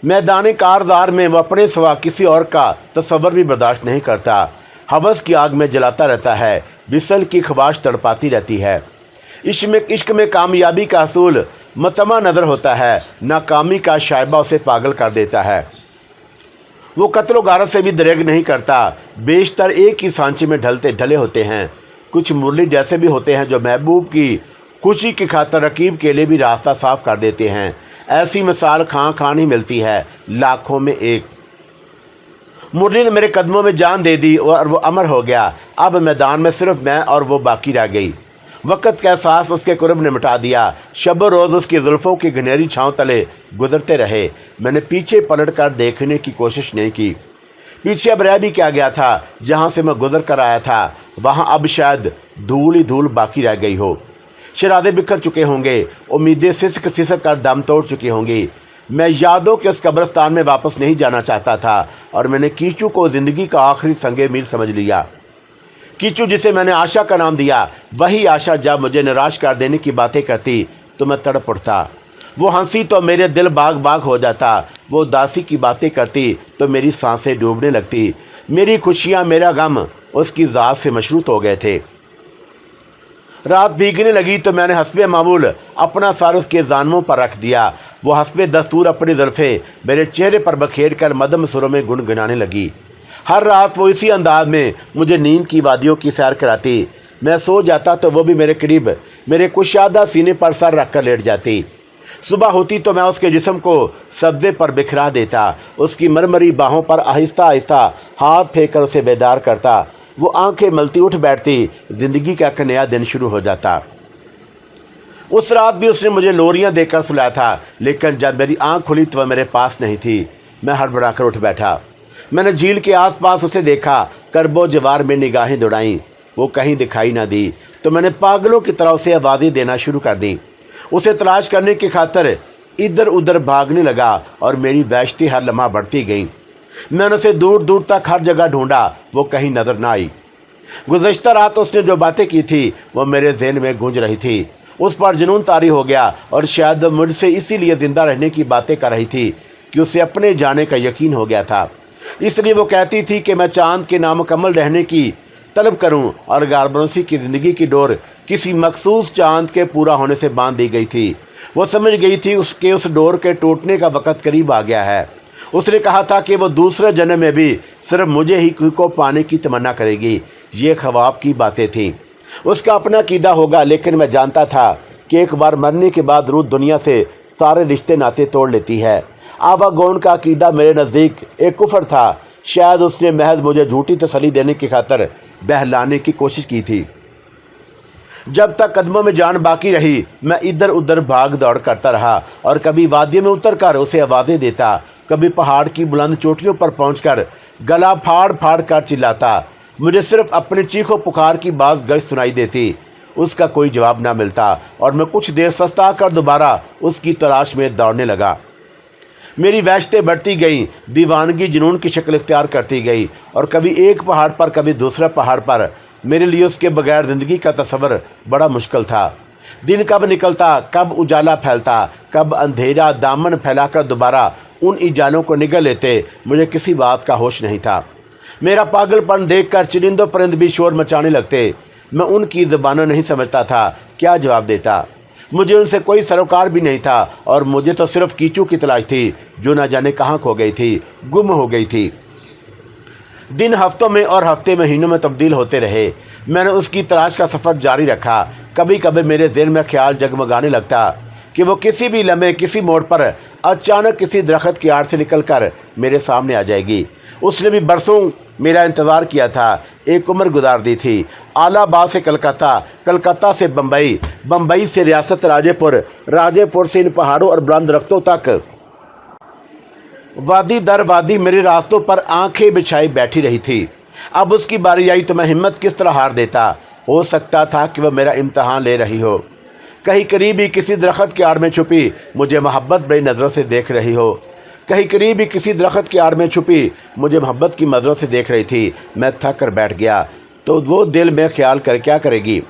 मैदान कारदार में वह अपने सिवा किसी और का तस्वर भी बर्दाश्त नहीं करता। हवस की आग में जलाता रहता है, विसल की ख्वाहिश तड़पाती रहती है। इश्क में कामयाबी का असूल मतमा नज़र होता है, नाकामी का शायबा उसे पागल कर देता है। वो कत्ल गारत से भी दरेग नहीं करता। बेशतर एक ही सांचे में ढले होते हैं। कुछ मुरली जैसे भी होते हैं जो महबूब की खुशी की खातर रकीब के लिए भी रास्ता साफ कर देते हैं। ऐसी मिसाल खान ही मिलती है, लाखों में एक। मुरली ने मेरे कदमों में जान दे दी और वो अमर हो गया। अब मैदान में सिर्फ मैं और वो बाकी रह गई। वक़्त का एहसास उसके कुर्ब ने मिटा दिया। शब रोज़ उसकी जुल्फ़ों की घनेरी छाँव तले गुजरते रहे। मैंने पीछे पलट कर देखने की कोशिश नहीं की। पीछे अब रह भी क्या गया था। जहाँ से मैं गुजर कर आया था वहाँ अब शायद धूल ही धूल बाकी रह गई हो। शरादे बिखर चुके होंगे, उम्मीदें सिसक कर दम तोड़ चुकी होंगी। मैं यादों के उस कब्रिस्तान में वापस नहीं जाना चाहता था और मैंने कीचू को ज़िंदगी का आखिरी संगे मील समझ लिया। कीचू जिसे मैंने आशा का नाम दिया, वही आशा जब मुझे निराश कर देने की बातें करती तो मैं तड़प उठता। वो हंसी तो मेरे दिल बाग बाग हो जाता। वो उदासी की बातें करती तो मेरी सांसें डूबने लगती। मेरी खुशियाँ, मेरा गम उसकी ज़ात से मशरूत हो गए थे। रात भीगने लगी तो मैंने हस्बे मामूल अपना सर उसके जानवों पर रख दिया। वो हस्बे दस्तूर अपनी ज़ुल्फ़ें मेरे चेहरे पर बखेर कर मदम सुरों में गुनगुनाने लगी। हर रात वो इसी अंदाज में मुझे नींद की वादियों की सैर कराती। मैं सो जाता तो वो भी मेरे करीब मेरे कुशादा सीने पर सर रख कर लेट जाती। सुबह होती तो मैं उसके जिस्म को सब्दे पर बिखरा देता। उसकी मरमरी बाहों पर आहिस्ता आहिस्ता हाथ फेंक कर उसे बेदार करता। वो आंखें मलती उठ बैठती। ज़िंदगी का एक नया दिन शुरू हो जाता। उस रात भी उसने मुझे लोरियां देकर सुलाया था, लेकिन जब मेरी आंख खुली तो वह मेरे पास नहीं थी। मैं हड़बड़ा कर उठ बैठा। मैंने झील के आसपास उसे देखा, करबो जवार में निगाहें दौड़ाईं, वो कहीं दिखाई ना दी तो मैंने पागलों की तरह उसे आवाज़ें देना शुरू कर दी। उसे तलाश करने की खातिर इधर उधर भागने लगा और मेरी वहशती हर लम्हा बढ़ती गई। मैंने उसे दूर दूर तक हर जगह ढूंढा, वो कहीं नजर ना आई। गुज़श्ता रात उसने जो बातें की थी वो मेरे ज़हन में गूंज रही थी। उस पर जुनून तारी हो गया और शायद मुझसे इसीलिए ज़िंदा रहने की बातें कर रही थी कि उसे अपने जाने का यकीन हो गया था। इसलिए वो कहती थी कि मैं चाँद के नामुकम्मल रहने की तलब करूं और गारबरसी की ज़िंदगी की डोर किसी मखसूस चाँद के पूरा होने से बांध दी गई थी। वो समझ गई थी उसके उस डोर के टूटने का वक़्त करीब आ गया है। उसने कहा था कि वो दूसरे जन्म में भी सिर्फ मुझे ही को पाने की तमन्ना करेगी। ये ख्वाब की बातें थीं। उसका अपना अकीदा होगा, लेकिन मैं जानता था कि एक बार मरने के बाद रूह दुनिया से सारे रिश्ते नाते तोड़ लेती है। आवागोन का अकीदा मेरे नज़दीक एक कुफर था। शायद उसने महज मुझे झूठी तसल्ली देने की खातिर बहलाने की कोशिश की थी। जब तक कदमों में जान बाकी रही मैं इधर उधर भाग दौड़ करता रहा और कभी वादियों में उतर कर उसे आवाज़ें देता, कभी पहाड़ की बुलंद चोटियों पर पहुंचकर गला फाड़ फाड़ कर चिल्लाता। मुझे सिर्फ अपनी चीखों पुकार की बाज गश्त सुनाई देती। उसका कोई जवाब ना मिलता और मैं कुछ देर सस्ता कर दोबारा उसकी तलाश में दौड़ने लगा। मेरी वहशतें बढ़ती गईं, दीवानगी जुनून की शक्ल इख्तियार करती गई और कभी एक पहाड़ पर कभी दूसरा पहाड़ पर। मेरे लिए उसके बगैर ज़िंदगी का तस्वर बड़ा मुश्किल था। दिन कब निकलता, कब उजाला फैलता, कब अंधेरा दामन फैलाकर दोबारा उन इजालों को निगल लेते, मुझे किसी बात का होश नहीं था। मेरा पागलपन देखकर चरिंदों परिंद भी शोर मचाने लगते। मैं उनकी ज़बानें नहीं समझता था, क्या जवाब देता। मुझे उनसे कोई सरोकार भी नहीं था और मुझे तो सिर्फ कीचू की तलाश थी जो न जाने कहाँ खो गई थी, गुम हो गई थी। दिन हफ्तों में और हफ्ते महीनों में तब्दील होते रहे। मैंने उसकी तलाश का सफ़र जारी रखा। कभी कभी मेरे ज़हन में ख्याल जगमगाने लगता कि वो किसी भी लम्हे किसी मोड़ पर अचानक किसी दरख्त की आड़ से निकलकर मेरे सामने आ जाएगी। उसने भी बरसों मेरा इंतज़ार किया था, एक उम्र गुजार दी थी। आलाबाद से कलकत्ता, कलकत्ता से बम्बई, बम्बई से रियासत राजेपुर, राजेपुर से इन पहाड़ों और बुलंद दरख्तों तक वादी दर वादी मेरे रास्तों पर आंखें बिछाई बैठी रही थी। अब उसकी बारी आई तो मैं हिम्मत किस तरह हार देता। हो सकता था कि वह मेरा इम्तहान ले रही हो। कहीं करीब ही किसी दरख्त की आड़ में छुपी मुझे मोहब्बत बड़ी नज़रों से देख रही हो। कहीं करीब ही किसी दरख्त की आड़ में छुपी मुझे मोहब्बत की नज़रों से देख रही थी। मैं थक कर बैठ गया तो वो दिल में ख्याल कर क्या करेगी।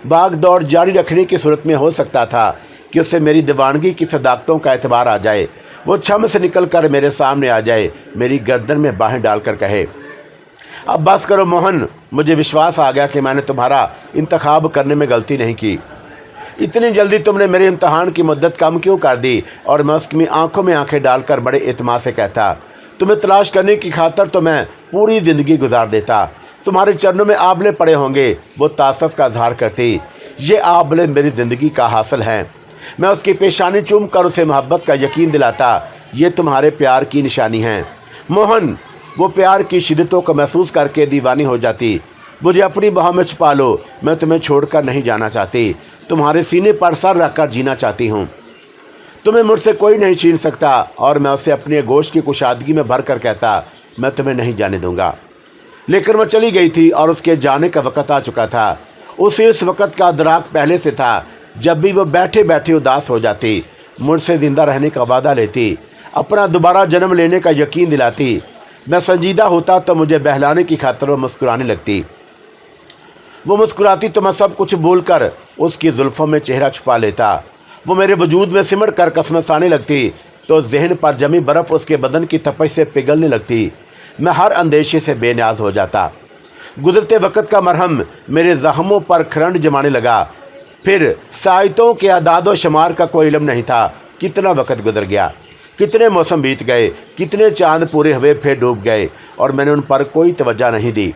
भाग दौड़ जारी रखने की सूरत में हो सकता था कि उससे मेरी दीवानगी की सदाकतों का एतबार आ जाए। वो छम से निकल कर मेरे सामने आ जाए, मेरी गर्दन में बाहें डालकर कहे, अब बस करो मोहन, मुझे विश्वास आ गया कि मैंने तुम्हारा इंतखाब करने में गलती नहीं की। इतनी जल्दी तुमने मेरे इम्तहान की मुद्दत कम क्यों कर दी। और मैं उसकी आंखों में आंखें डालकर बड़े एतमाद से कहता, तुम्हें तलाश करने की खातर तो मैं पूरी ज़िंदगी गुजार देता। तुम्हारे चरणों में आबले पड़े होंगे। वो तासफ का इजहार करती, ये आबले मेरी ज़िंदगी का हासिल हैं। मैं उसकी पेशानी चूम कर उसे मोहब्बत का यकीन दिलाता, ये तुम्हारे प्यार की निशानी हैं। मोहन वो प्यार की शिद्दतों को महसूस करके दीवानी हो जाती। मुझे अपनी बाहों में छुपा लो, मैं तुम्हें छोड़कर नहीं जाना चाहती। तुम्हारे सीने पर सर रखकर जीना चाहती हूँ। तुम्हें मुझसे कोई नहीं छीन सकता। और मैं उसे अपनी गोश की कुशादगी में भर कर कहता, मैं तुम्हें नहीं जाने दूंगा। लेकिन वह चली गई थी और उसके जाने का वक़्त आ चुका था। उसे उस वक़्त का अदराक पहले से था। जब भी वो बैठे बैठे उदास हो जाती, मुझसे ज़िंदा रहने का वादा लेती, अपना दोबारा जन्म लेने का यकीन दिलाती। मैं संजीदा होता तो मुझे बहलाने की खातिर वो मुस्कुराने लगती। वो मुस्कुराती तो मैं सब कुछ भूलकर उसकी जुल्फ़ों में चेहरा छुपा लेता। वो मेरे वजूद में सिमट कर कसमसाने लगती तो जहन पर जमी बर्फ़ उसके बदन की तपश से पिघलने लगती। मैं हर अंदेशे से बेनियाज हो जाता। गुजरते वक़्त का मरहम मेरे ज़ख्मों पर खरंड जमाने लगा। फिर साइतों के आदाद शुमार का कोई इल्म नहीं था। कितना वक़्त गुजर गया, कितने मौसम बीत गए, कितने चांद पूरे हुए फिर डूब गए और मैंने उन पर कोई तवज्जो नहीं दी।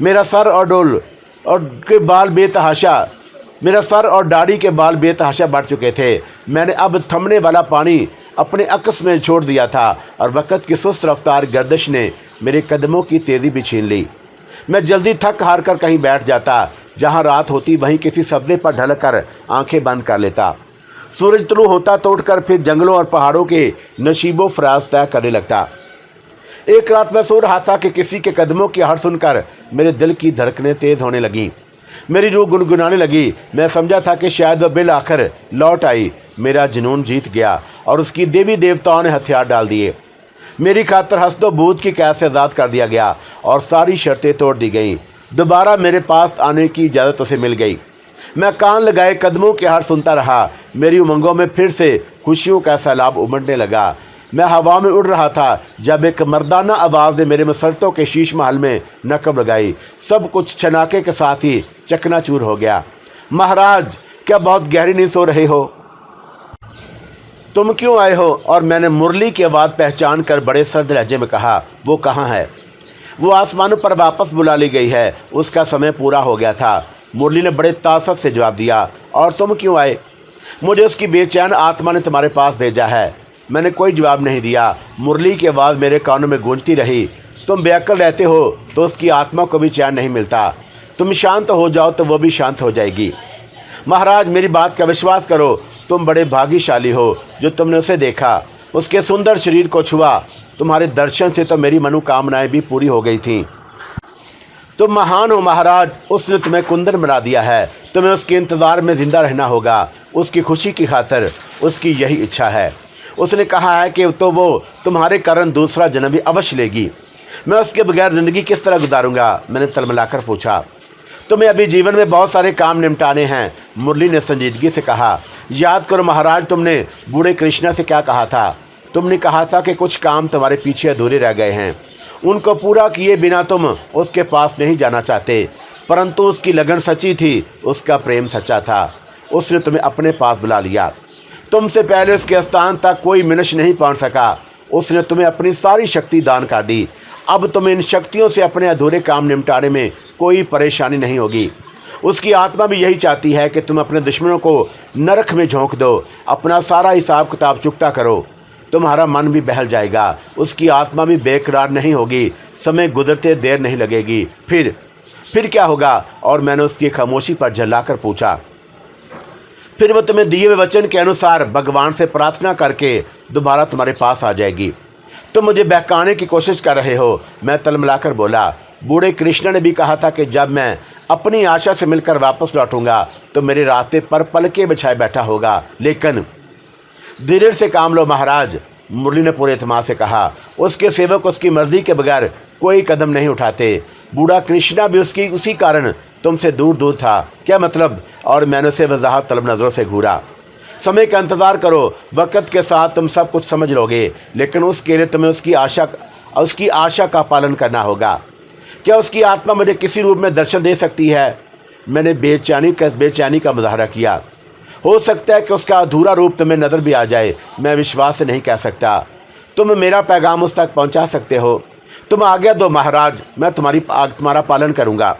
मेरा सर और डोल और के बाल बेतहाशा मेरा सर और दाढ़ी के बाल बेतहाशा बढ़ चुके थे। मैंने अब थमने वाला पानी अपने अक्स में छोड़ दिया था और वक़्त की सुस्त रफ्तार गर्दिश ने मेरे कदमों की तेज़ी भी छीन ली। मैं जल्दी थक हार कर कहीं बैठ जाता। जहाँ रात होती वहीं किसी सब्ज़े पर ढल कर आँखें बंद कर लेता। सूरज तुलू होता तो उठकर फिर जंगलों और पहाड़ों के नशीबो फराज तय करने लगता। एक रात मैं सो रहा था कि किसी के कदमों की आहट सुनकर मेरे दिल की धड़कनें तेज होने लगीं। मेरी रूह गुनगुनाने लगी। मैं समझा था कि शायद वह बिल आकर लौट आई। मेरा जुनून जीत गया और उसकी देवी देवताओं ने हथियार डाल दिए। मेरी खातर हसदो बूत की कैद से आज़ाद कर दिया गया और सारी शर्तें तोड़ दी गईं। दोबारा मेरे पास आने की इजाज़त उसे मिल गई। मैं कान लगाए कदमों की आहट सुनता रहा। मेरी उमंगों में फिर से खुशियों का सैलाब उमड़ने लगा। मैं हवा में उड़ रहा था जब एक मर्दाना आवाज़ ने मेरे मसल्तों के शीश महल में नकब लगाई। सब कुछ छनाके के साथ ही चकनाचूर हो गया। महाराज, क्या बहुत गहरी नींद सो रहे हो? तुम क्यों आए हो? और मैंने मुरली की आवाज़ पहचान कर बड़े सर्द लहजे में कहा, वो कहाँ है? वो आसमानों पर वापस बुला ली गई है, उसका समय पूरा हो गया था। मुरली ने बड़े तासत से जवाब दिया। और तुम क्यों आए? मुझे उसकी बेचैन आत्मा ने तुम्हारे पास भेजा है। मैंने कोई जवाब नहीं दिया। मुरली की आवाज़ मेरे कानों में गूंजती रही। तुम बेअक्ल रहते हो तो उसकी आत्मा को भी चैन नहीं मिलता। तुम शांत हो जाओ तो वो भी शांत हो जाएगी। महाराज, मेरी बात का विश्वास करो। तुम बड़े भाग्यशाली हो जो तुमने उसे देखा, उसके सुंदर शरीर को छुआ। तुम्हारे दर्शन से तो मेरी मनोकामनाएं भी पूरी हो गई थीं। तुम महान हो महाराज। उसने तुम्हें कुंदन बना दिया है। तुम्हें उसके इंतज़ार में ज़िंदा रहना होगा। उसकी खुशी की खातिर उसकी यही इच्छा है। उसने कहा है कि तो वो तुम्हारे कारण दूसरा जन्म भी अवश्य लेगी। मैं उसके बगैर ज़िंदगी किस तरह गुजारूंगा? मैंने तलमलाकर पूछा। तुम्हें अभी जीवन में बहुत सारे काम निपटाने हैं, मुरली ने संजीदगी से कहा। याद करो महाराज, तुमने बूढ़े कृष्णा से क्या कहा था? तुमने कहा था कि कुछ काम तुम्हारे पीछे अधूरे रह गए हैं। उनको पूरा किए बिना तुम उसके पास नहीं जाना चाहते, परंतु उसकी लगन सच्ची थी, उसका प्रेम सच्चा था। उसने तुम्हें अपने पास बुला लिया। तुमसे पहले उसके स्थान तक कोई मनुष्य नहीं पहुंच सका। उसने तुम्हें अपनी सारी शक्ति दान कर दी। अब तुम्हें इन शक्तियों से अपने अधूरे काम निपटाने में कोई परेशानी नहीं होगी। उसकी आत्मा भी यही चाहती है कि तुम अपने दुश्मनों को नरक में झोंक दो, अपना सारा हिसाब किताब चुकता करो। तुम्हारा मन भी बहल जाएगा, उसकी आत्मा भी बेकरार नहीं होगी। समय गुजरते देर नहीं लगेगी। फिर क्या होगा? और मैंने उसकी खामोशी पर झल्लाकर पूछा। फिर वो तुम्हें दिए हुए वचन के अनुसार भगवान से प्रार्थना करके दोबारा तुम्हारे पास आ जाएगी। तुम मुझे बहकाने की कोशिश कर रहे हो, मैं तलमलाकर बोला। बूढ़े कृष्ण ने भी कहा था कि जब मैं अपनी आशा से मिलकर वापस लौटूंगा तो मेरे रास्ते पर पलके बिछाए बैठा होगा। लेकिन धीरज से काम लो महाराज, मुरली ने पूरे एतमाद से कहा। उसके सेवक उसकी मर्जी के बगैर कोई कदम नहीं उठाते। बूढ़ा कृष्णा भी उसी कारण तुमसे दूर दूर था। क्या मतलब? और मैंने उसे वजाहत तलब नज़रों से घूरा। समय का इंतज़ार करो, वक़्त के साथ तुम सब कुछ समझ लोगे, लेकिन उसके लिए तुम्हें उसकी आशा का पालन करना होगा। क्या उसकी आत्मा मुझे किसी रूप में दर्शन दे सकती है? मैंने बेचैनी का मुजाहरा किया। हो सकता है कि उसका अधूरा रूप तुम्हें नज़र भी आ जाए। मैं विश्वास से नहीं कह सकता। तुम मेरा पैगाम उस तक पहुंचा सकते हो। तुम आज्ञा दो महाराज, मैं तुम्हारा पालन करूंगा।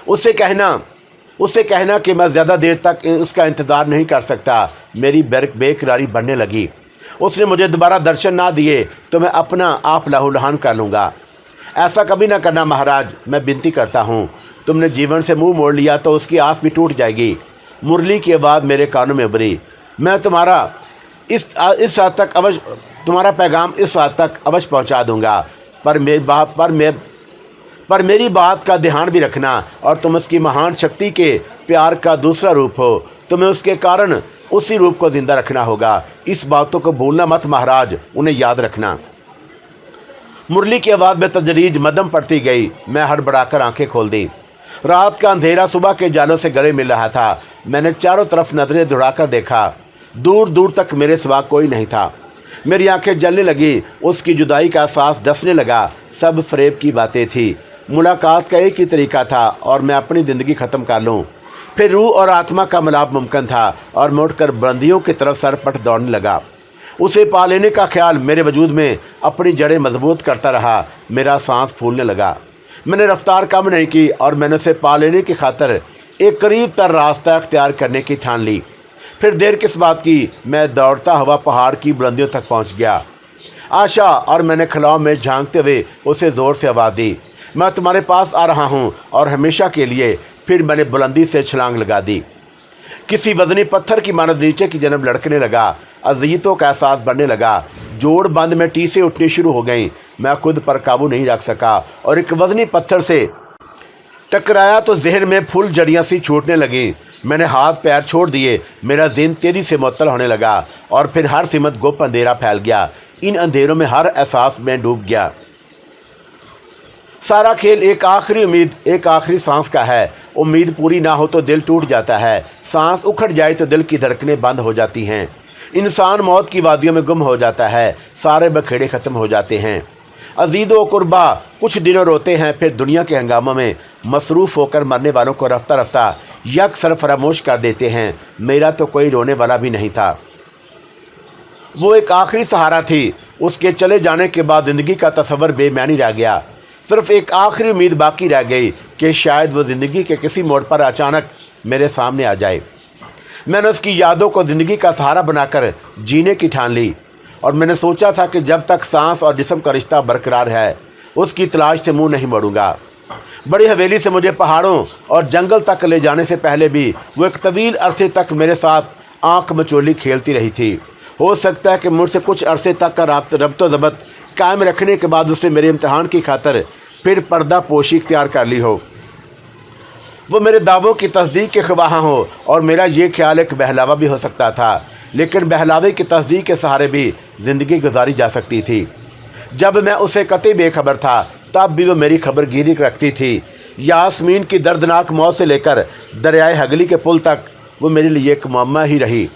उससे कहना कि मैं ज़्यादा देर तक उसका इंतज़ार नहीं कर सकता। मेरी बेकरारी बढ़ने लगी। उसने मुझे दोबारा दर्शन ना दिए तो मैं अपना आप लहूलुहान कर लूँगा। ऐसा कभी ना करना महाराज, मैं विनती करता हूँ। तुमने जीवन से मुंह मोड़ लिया तो उसकी आस भी टूट जाएगी। मुरली के बाद मेरे कानों में उभरी। मैं तुम्हारा पैगाम इस हद तक अवश्य पहुँचा दूँगा, पर मेरी बात का ध्यान भी रखना। और तुम उसकी महान शक्ति के प्यार का दूसरा रूप हो। तुम्हें उसके कारण उसी रूप को जिंदा रखना होगा। इस बातों को भूलना मत महाराज, उन्हें याद रखना। मुरली की आवाज़ में तदरीज मदम पड़ती गई। मैं हड़बड़ाकर आंखें खोल दी। रात का अंधेरा सुबह के जालों से गले मिल रहा था। मैंने चारों तरफ नजरें दौड़ाकर देखा। दूर दूर तक मेरे सिवा कोई नहीं था। मेरी आंखें जलने लगी। उसकी जुदाई का एहसास डसने लगा। सब फरेब की बातें थी। मुलाकात का एक ही तरीका था और मैं अपनी ज़िंदगी ख़त्म कर लूँ। फिर रूह और आत्मा का मिलाप मुमकिन था और मैं उठकर बंदियों की तरफ सरपट दौड़ने लगा। उसे पा लेने का ख्याल मेरे वजूद में अपनी जड़ें मजबूत करता रहा। मेरा सांस फूलने लगा। मैंने रफ्तार कम नहीं की और मैंने उसे पा लेने की खातिर एक करीब तर रास्ता अख्तियार करने की ठान ली। फिर देर किस बात की, मैं दौड़ता हुआ पहाड़ की बुलंदियों तक पहुंच गया। आशा, और मैंने खलाओं में झांकते हुए उसे ज़ोर से आवाज़ दी, मैं तुम्हारे पास आ रहा हूँ और हमेशा के लिए। फिर मैंने बुलंदी से छलांग लगा दी। किसी वजनी पत्थर की मानद नीचे की जन्म लड़कने लगा। अजीतों का एहसास बढ़ने लगा। जोड़ बंद में टीसें उठनी शुरू हो गईं। मैं खुद पर काबू नहीं रख सका और एक वजनी पत्थर से टकराया तो जहन में फुल जड़ियाँ सी छूटने लगी। मैंने हाथ पैर छोड़ दिए। मेरा ज़हन तेज़ी से मुअत्तल होने लगा और फिर हर सिमत गुप्त अंधेरा फैल गया। इन अंधेरों में हर एहसास में डूब गया। सारा खेल एक आखिरी उम्मीद, एक आखिरी सांस का है। उम्मीद पूरी ना हो तो दिल टूट जाता है। सांस उखड़ जाए तो दिल की धड़कनें बंद हो जाती हैं। इंसान मौत की वादियों में गुम हो जाता है। सारे बखेड़े ख़त्म हो जाते हैं। अजीज़ व कुर्बा कुछ दिनों रोते हैं, फिर दुनिया के हंगामों में मसरूफ़ होकर मरने वालों को रफ्ता रफ्ता यकसर फरामोश कर देते हैं। मेरा तो कोई रोने वाला भी नहीं था। वो एक आखिरी सहारा थी। उसके चले जाने के बाद ज़िंदगी का तस्वर बेमानी रह गया। सिर्फ एक आखिरी उम्मीद बाकी रह गई कि शायद वो ज़िंदगी के किसी मोड़ पर अचानक मेरे सामने आ जाए। मैंने उसकी यादों को ज़िंदगी का सहारा बनाकर जीने की ठान ली और मैंने सोचा था कि जब तक सांस और जिस्म का रिश्ता बरकरार है उसकी तलाश से मुंह नहीं मोड़ूंगा। बड़ी हवेली से मुझे पहाड़ों और जंगल तक ले जाने से पहले भी वो एक तवील अरसे तक मेरे साथ आंख मचोली खेलती रही थी। हो सकता है कि मुझसे कुछ अरसे तक का रब्तो ज़ब्त कायम रखने के बाद उसने मेरे इम्तहान की खातर फिर पर्दा पोशी इख्तियार कर ली हो। वो मेरे दावों की तस्दीक के ख्वाह हो और मेरा ये ख्याल एक बहलावा भी हो सकता था, लेकिन बहलावे की तस्दीक के सहारे भी ज़िंदगी गुजारी जा सकती थी। जब मैं उसे कतई बेखबर था तब भी वो मेरी खबरगिरी रखती थी। यास्मीन की दर्दनाक मौत से लेकर दरियाए हगली के पुल तक वो मेरे लिए एक मुअम्मा ही रही।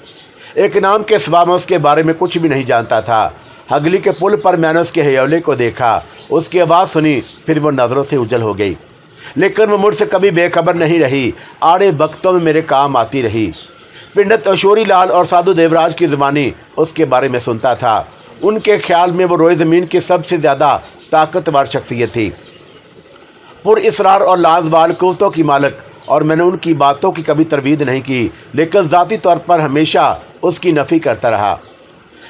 एक नाम के सिवा मैं उसके बारे में कुछ भी नहीं जानता था। हगली के पुल पर मैंने उसके हयोले को देखा, उसकी आवाज़ सुनी, फिर वो नज़रों से उजल हो गई। लेकिन वो मुझसे कभी बेखबर नहीं रही। आड़े वक्तों में मेरे काम आती रही। पंडित अशोरी लाल और साधु देवराज की ज़ुबानी उसके बारे में सुनता था। उनके ख्याल में वो रोए ज़मीन की सबसे ज़्यादा ताकतवर शख्सियत थी, पुरइसरार और लाजवाल कुव्वतों की मालिक। और मैंने उनकी बातों की कभी तरवीद नहीं की, लेकिन ज़ाती तौर पर हमेशा उसकी नफ़ी करता रहा।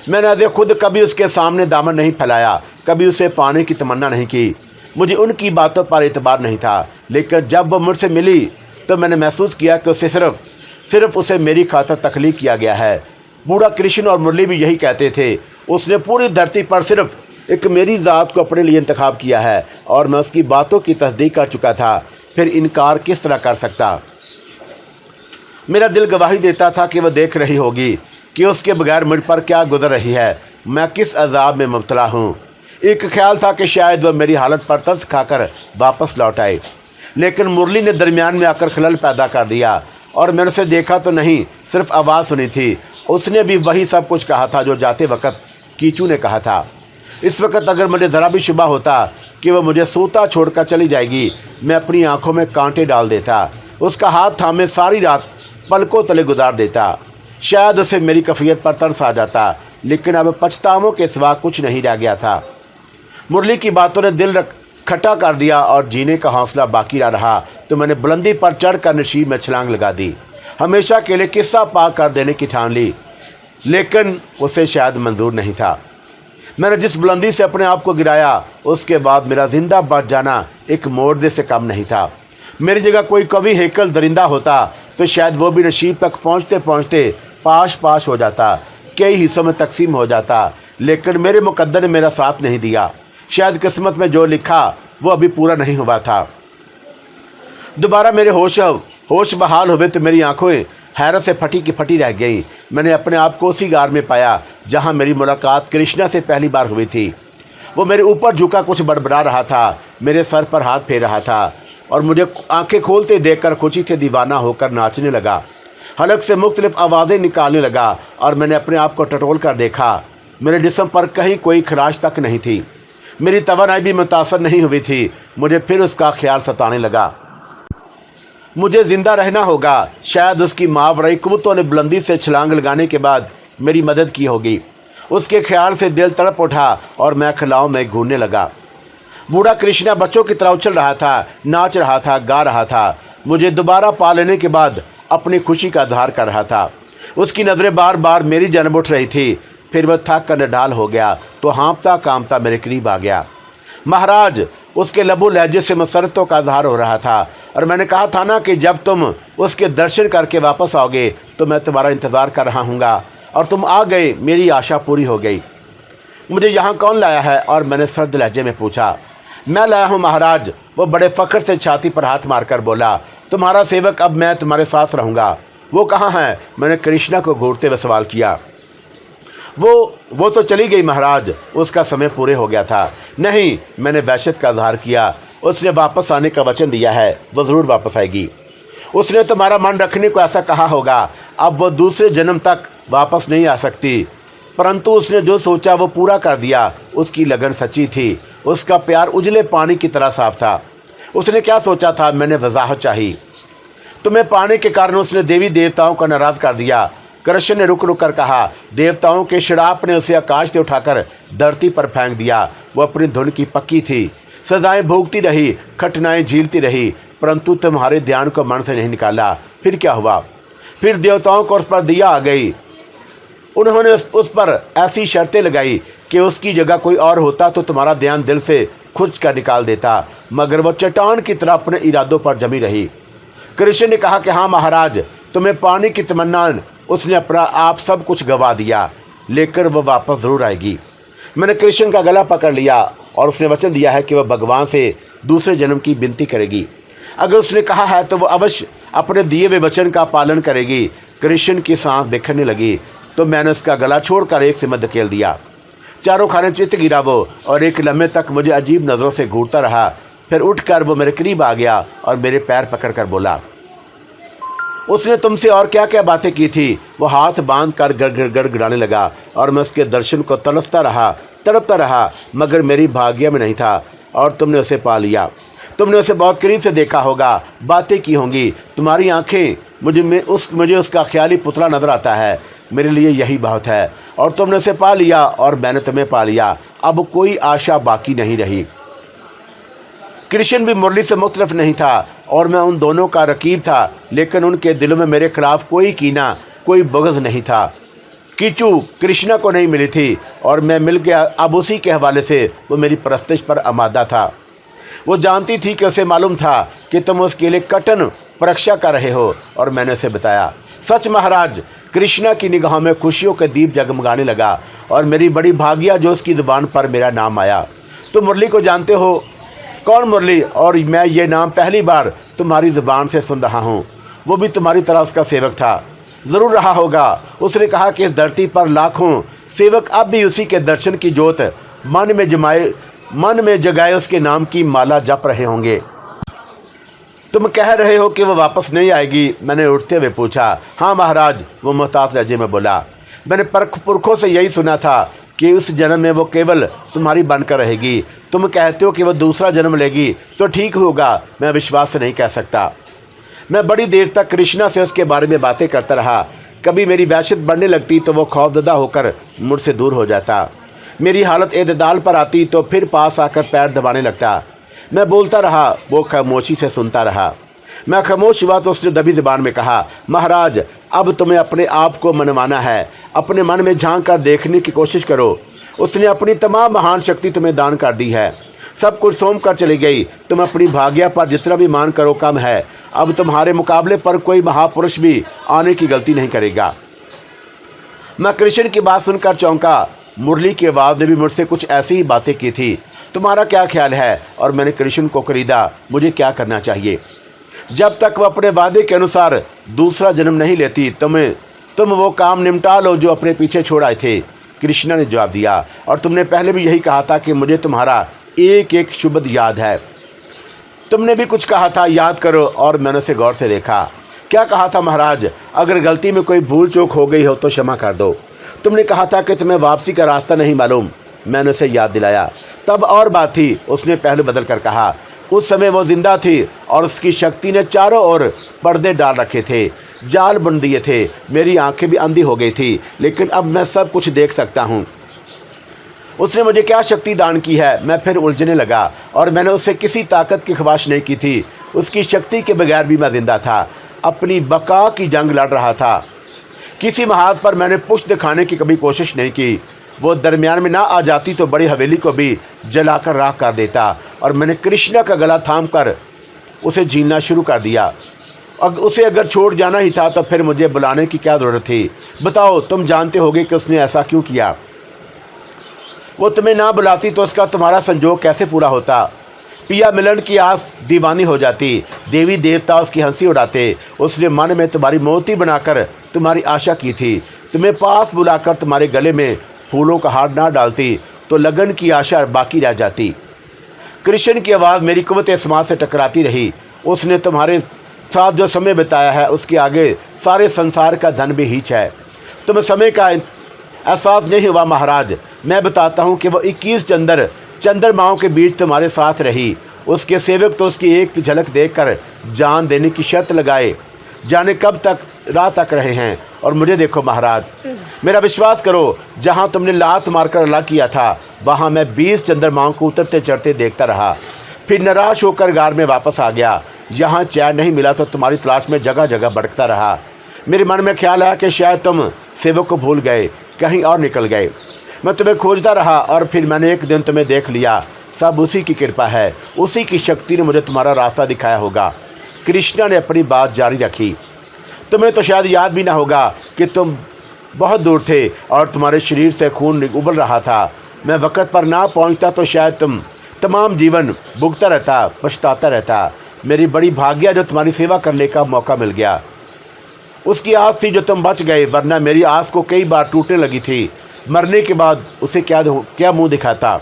मैंने अज़े खुद कभी उसके सामने दामन नहीं फैलाया, कभी उसे पाने की तमन्ना नहीं की। मुझे उनकी बातों पर एतबार नहीं था, लेकिन जब वह मुझसे मिली तो मैंने महसूस किया कि उसे सिर्फ उसे मेरी खातर तख्लीक किया गया है। बूढ़ा कृष्ण और मुरली भी यही कहते थे। उसने पूरी धरती पर सिर्फ एक मेरी ज़ात को अपने लिए इंतखाब किया है और मैं उसकी बातों की तस्दीक कर चुका था। फिर इनकार किस तरह कर सकता। मेरा दिल गवाही देता था कि वह देख रही होगी कि उसके बगैर मुझ पर क्या गुजर रही है, मैं किस अजाब में मुब्तला हूँ। एक ख्याल था कि शायद वह मेरी हालत पर तरस खाकर वापस लौट आए, लेकिन मुरली ने दरमियान में आकर खलल पैदा कर दिया और मैंने उसे देखा तो नहीं, सिर्फ आवाज़ सुनी थी। उसने भी वही सब कुछ कहा था जो जाते वक्त कीचू ने कहा था। इस वक्त अगर मुझे ज़रा भी शुबा होता कि वह मुझे सोता छोड़कर चली जाएगी, मैं अपनी आंखों में कांटे डाल देता, उसका हाथ थामे सारी रात पलकों तले गुजार देता। शायद उसे मेरी कफ़ियत पर तरस आ जाता, लेकिन अब पछतावों के सिवा कुछ नहीं रह गया था। मुरली की बातों ने दिल खट्टा कर दिया और जीने का हौसला बाकी रहा तो मैंने बुलंदी पर चढ़कर नशीब में छलांग लगा दी। हमेशा के लिए किस्सा पाक कर देने की ठान ली, लेकिन उसे शायद मंजूर नहीं था। मैंने जिस बुलंदी से अपने आप को गिराया, उसके बाद मेरा जिंदा बच जाना एक मोर्दे से कम नहीं था। मेरी जगह कोई कवि हेकल दरिंदा होता तो शायद वो भी नशीब तक पहुँचते पहुँचते पाश हो जाता, कई हिस्सों में तकसीम हो जाता। लेकिन मेरे मुकद्दर ने मेरा साथ नहीं दिया। शायद किस्मत में जो लिखा वो अभी पूरा नहीं हुआ था। दोबारा मेरे होश बहाल हुए तो मेरी आंखें हैरत से फटी की फटी रह गई। मैंने अपने आप को उसी गार में पाया जहां मेरी मुलाकात कृष्णा से पहली बार हुई थी। वो मेरे ऊपर झुका कुछ बड़बड़ा रहा था, मेरे सर पर हाथ फेर रहा था और मुझे आंखें खोलते देखकर खुशी से दीवाना होकर नाचने लगा। हलक से मुख्तलिफ आवाज़ें निकालने लगा और मैंने अपने आप को टटोल कर देखा। मेरे जिस्म पर कहीं कोई खराश तक नहीं थी, मेरी तवानाई भी मुतासर नहीं हुई थी। मुझे फिर उसका ख्याल सताने लगा। मुझे ज़िंदा रहना होगा। शायद उसकी मावराई कुव्वतों ने बुलंदी से छलांग लगाने के बाद मेरी मदद की होगी। उसके ख्याल से दिल तड़प उठा और मैं खलाओं में घूमने लगा। बूढ़ा कृष्णा बच्चों की तरह उछल रहा था, नाच रहा था, गा रहा था। मुझे दोबारा पा लेने के बाद अपनी खुशी का इजहार कर रहा था। उसकी नज़रें बार बार मेरी जानब उठ रही थी। फिर वह थक कर निढाल हो गया तो हाँफता कामता मेरे करीब आ गया। महाराज, उसके लबो लहजे से मसरतों का इजहार हो रहा था और मैंने कहा था ना कि जब तुम उसके दर्शन करके वापस आओगे तो मैं तुम्हारा इंतज़ार कर रहा हूँगा। और तुम आ गए, मेरी आशा पूरी हो गई। मुझे यहाँ कौन लाया है? और मैंने सर्द लहजे में पूछा। मैं लाया हूँ महाराज। वो बड़े फ़ख्र से छाती पर हाथ मारकर बोला, तुम्हारा सेवक, अब मैं तुम्हारे साथ रहूँगा। वो कहाँ है? मैंने कृष्णा को घूरते हुए सवाल किया। वो तो चली गई महाराज, उसका समय पूरे हो गया था। नहीं, मैंने वहशत का इजहार किया। उसने वापस आने का वचन दिया है, वो ज़रूर वापस आएगी। उसने तुम्हारा मन रखने को ऐसा कहा होगा। अब वो दूसरे जन्म तक वापस नहीं आ सकती, परंतु उसने जो सोचा वो पूरा कर दिया। उसकी लगन सच्ची थी, उसका प्यार उजले पानी की तरह साफ था। उसने क्या सोचा था? मैंने वजाहत चाही। तुम्हें पाने के कारण उसने देवी देवताओं को नाराज़ कर दिया। कृष्ण ने रुक रुक कर कहा। देवताओं के श्राप ने उसे आकाश से उठाकर धरती पर फेंक दिया। वो अपनी धुन की पक्की थी, सजाएं भोगती रही, कठिनाएं झीलती रही, परंतु तुम्हारे ध्यान को मन से नहीं निकाला। फिर क्या हुआ? फिर देवताओं को उस पर दया आ गई। उन्होंने उस पर ऐसी शर्तें लगाई कि उसकी जगह कोई और होता तो तुम्हारा ध्यान दिल से खुर्च कर निकाल देता, मगर वो चट्टान की तरह अपने इरादों पर जमी रही। कृष्ण ने कहा कि हाँ महाराज, तुम्हें पाने की तमन्ना, उसने अपना आप सब कुछ गवा दिया, लेकर वह वापस ज़रूर आएगी। मैंने कृष्ण का गला पकड़ लिया और उसने वचन दिया है कि वह भगवान से दूसरे जन्म की विनती करेगी। अगर उसने कहा है तो वह अवश्य अपने दिए हुए वचन का पालन करेगी। कृष्ण की सांस बिखरने लगी तो मैंने उसका गला छोड़कर एक सिमत धकेल दिया। चारों खाने चित्त गिरा वो, और एक लम्हे तक मुझे अजीब नज़रों से घूरता रहा। फिर उठकर वो मेरे करीब आ गया और मेरे पैर पकड़कर बोला, उसने तुमसे और क्या क्या बातें की थी? वो हाथ बांध कर गड़गड़ाने लगा और मैं उसके दर्शन को तड़पता रहा, मगर मेरी भाग्य में नहीं था। और तुमने उसे पा लिया। तुमने उसे बहुत करीब से देखा होगा, बातें की होंगी। तुम्हारी आंखें, मुझे उसका ख्याली पुतला नजर आता है। मेरे लिए यही बहुत है। और तुमने उसे पा लिया और मैंने तुम्हें पा लिया। अब कोई आशा बाकी नहीं रही। कृष्ण भी मुरली से मुख्तलिफ नहीं था और मैं उन दोनों का रकीब था, लेकिन उनके दिलों में मेरे खिलाफ कोई कीना, कोई बग़ज़ नहीं था। कीचू कृष्णा को नहीं मिली थी और मैं मिल गया। अब उसी के हवाले से वो मेरी परस्तिश पर आमादा था। वो जानती थी कि उसे मालूम था कि तुम उसके लिए कठिन परीक्षा कर रहे हो, और मैंने उसे बताया। सच महाराज, कृष्णा की निगाहों में खुशियों के दीप जगमगाने लगा और मेरी बड़ी भाग्य जो उसकी ज़ुबान पर मेरा नाम आया। तुम मुरली को जानते हो? कौन मुरली? और मैं ये नाम पहली बार तुम्हारी ज़ुबान से सुन रहा हूँ। वो भी तुम्हारी तरह उसका सेवक था। ज़रूर रहा होगा। उसने कहा कि इस धरती पर लाखों सेवक अब भी उसी के दर्शन की जोत मन में जगाए उसके नाम की माला जप रहे होंगे। तुम कह रहे हो कि वो वापस नहीं आएगी? मैंने उठते हुए पूछा। हाँ महाराज, वो मोहतात लहजे में बोला। मैंने पुरखों से यही सुना था कि उस जन्म में वो केवल तुम्हारी बनकर रहेगी। तुम कहते हो कि वो दूसरा जन्म लेगी, तो ठीक होगा। मैं विश्वास से नहीं कह सकता। मैं बड़ी देर तक कृष्णा से उसके बारे में बातें करता रहा। कभी मेरी वहशत बढ़ने लगती तो वो खौफजदा होकर मुझसे दूर हो जाता। मेरी हालत एतदाल पर आती तो फिर पास आकर पैर दबाने लगता। मैं बोलता रहा, वो खामोशी से सुनता रहा। मैं खामोश हुआ तो उसने दबी ज़बान में कहा, महाराज, अब तुम्हें अपने आप को मनवाना है। अपने मन में झांक कर देखने की कोशिश करो। उसने अपनी तमाम महान शक्ति तुम्हें दान कर दी है। सब कुछ सौंप कर चली गई। तुम अपनी भाग्य पर जितना भी मान करो कम है। अब तुम्हारे मुकाबले पर कोई महापुरुष भी आने की गलती नहीं करेगा। मैं कृष्ण की बात सुनकर चौंका। मुरली की आवाज़ ने भी मुझसे कुछ ऐसी ही बातें की थी। तुम्हारा क्या ख्याल है? और मैंने कृष्ण को खरीदा। मुझे क्या करना चाहिए? जब तक वह अपने वादे के अनुसार दूसरा जन्म नहीं लेती, तुम वो काम निपटा लो जो अपने पीछे छोड़ आए थे। कृष्णा ने जवाब दिया। और तुमने पहले भी यही कहा था कि मुझे तुम्हारा एक एक शुभद याद है। तुमने भी कुछ कहा था, याद करो। और मैंने उसे गौर से देखा। क्या कहा था महाराज? अगर गलती में कोई भूल चूक हो गई हो तो क्षमा कर दो। तुमने कहा था कि तुम्हें वापसी का रास्ता नहीं मालूम। मैंने उसे याद दिलाया। तब और बात थी। उसने पहलू बदल कर कहा, उस समय वो जिंदा थी और उसकी शक्ति ने चारों ओर पर्दे डाल रखे थे, जाल बुन दिए थे। मेरी आंखें भी अंधी हो गई थी, लेकिन अब मैं सब कुछ देख सकता हूँ। उसने मुझे क्या शक्ति दान की है? मैं फिर उलझने लगा। और मैंने उससे किसी ताकत की ख्वाहिश नहीं की थी। उसकी शक्ति के बगैर भी मैं जिंदा था, अपनी बका की जंग लड़ रहा था। किसी महारत पर मैंने पुष्ट दिखाने की कभी कोशिश नहीं की। वो दरमियान में ना आ जाती तो बड़ी हवेली को भी जलाकर राख कर देता। और मैंने कृष्णा का गला थाम कर उसे झीलना शुरू कर दिया। उसे अगर छोड़ जाना ही था तो फिर मुझे बुलाने की क्या ज़रूरत थी? बताओ, तुम जानते होगे कि उसने ऐसा क्यों किया। वो तुम्हें ना बुलाती तो उसका तुम्हारा संजोग कैसे पूरा होता? पिया मिलन की आस दीवानी हो जाती, देवी देवता उसकी हंसी उड़ाते। उसने मन में तुम्हारी मोती बनाकर तुम्हारी आशा की थी। तुम्हें पास बुलाकर तुम्हारे गले में फूलों का हार ना डालती तो लगन की आशा बाकी रह जाती। कृष्ण की आवाज़ मेरी कुव्वत समाज से टकराती रही। उसने तुम्हारे साथ जो समय बिताया है उसके आगे सारे संसार का धन भी हीच है। तुम्हें समय का एहसास नहीं हुआ महाराज। मैं बताता हूँ कि वो 21 चंद्रमाओं के बीच तुम्हारे साथ रही। उसके सेवक तो उसकी एक झलक देखकर जान देने की शर्त लगाए, जाने कब तक राह तक रहे हैं। और मुझे देखो महाराज, मेरा विश्वास करो, जहाँ तुमने लात मारकर अलग किया था वहाँ मैं 20 चंद्रमाओं को उतरते चढ़ते देखता रहा। फिर निराश होकर गार में वापस आ गया। यहाँ चैन नहीं मिला तो तुम्हारी तलाश में जगह जगह भटकता रहा। मेरे मन में ख्याल आया कि शायद तुम सेवक को भूल गए, कहीं और निकल गए। मैं तुम्हें खोजता रहा और फिर मैंने एक दिन तुम्हें देख लिया। सब उसी की कृपा है, उसी की शक्ति ने मुझे तुम्हारा रास्ता दिखाया होगा। कृष्णा ने अपनी बात जारी रखी। तुम्हें तो शायद याद भी ना होगा कि तुम बहुत दूर थे और तुम्हारे शरीर से खून उबल रहा था। मैं वक़्त पर ना पहुंचता तो शायद तुम तमाम जीवन भुगता रहता, पछताता रहता। मेरी बड़ी भाग्य जो तुम्हारी सेवा करने का मौका मिल गया। उसकी आस थी जो तुम बच गए, वरना मेरी आस को कई बार टूटने लगी थी। मरने के बाद उसे क्या मुंह दिखाता।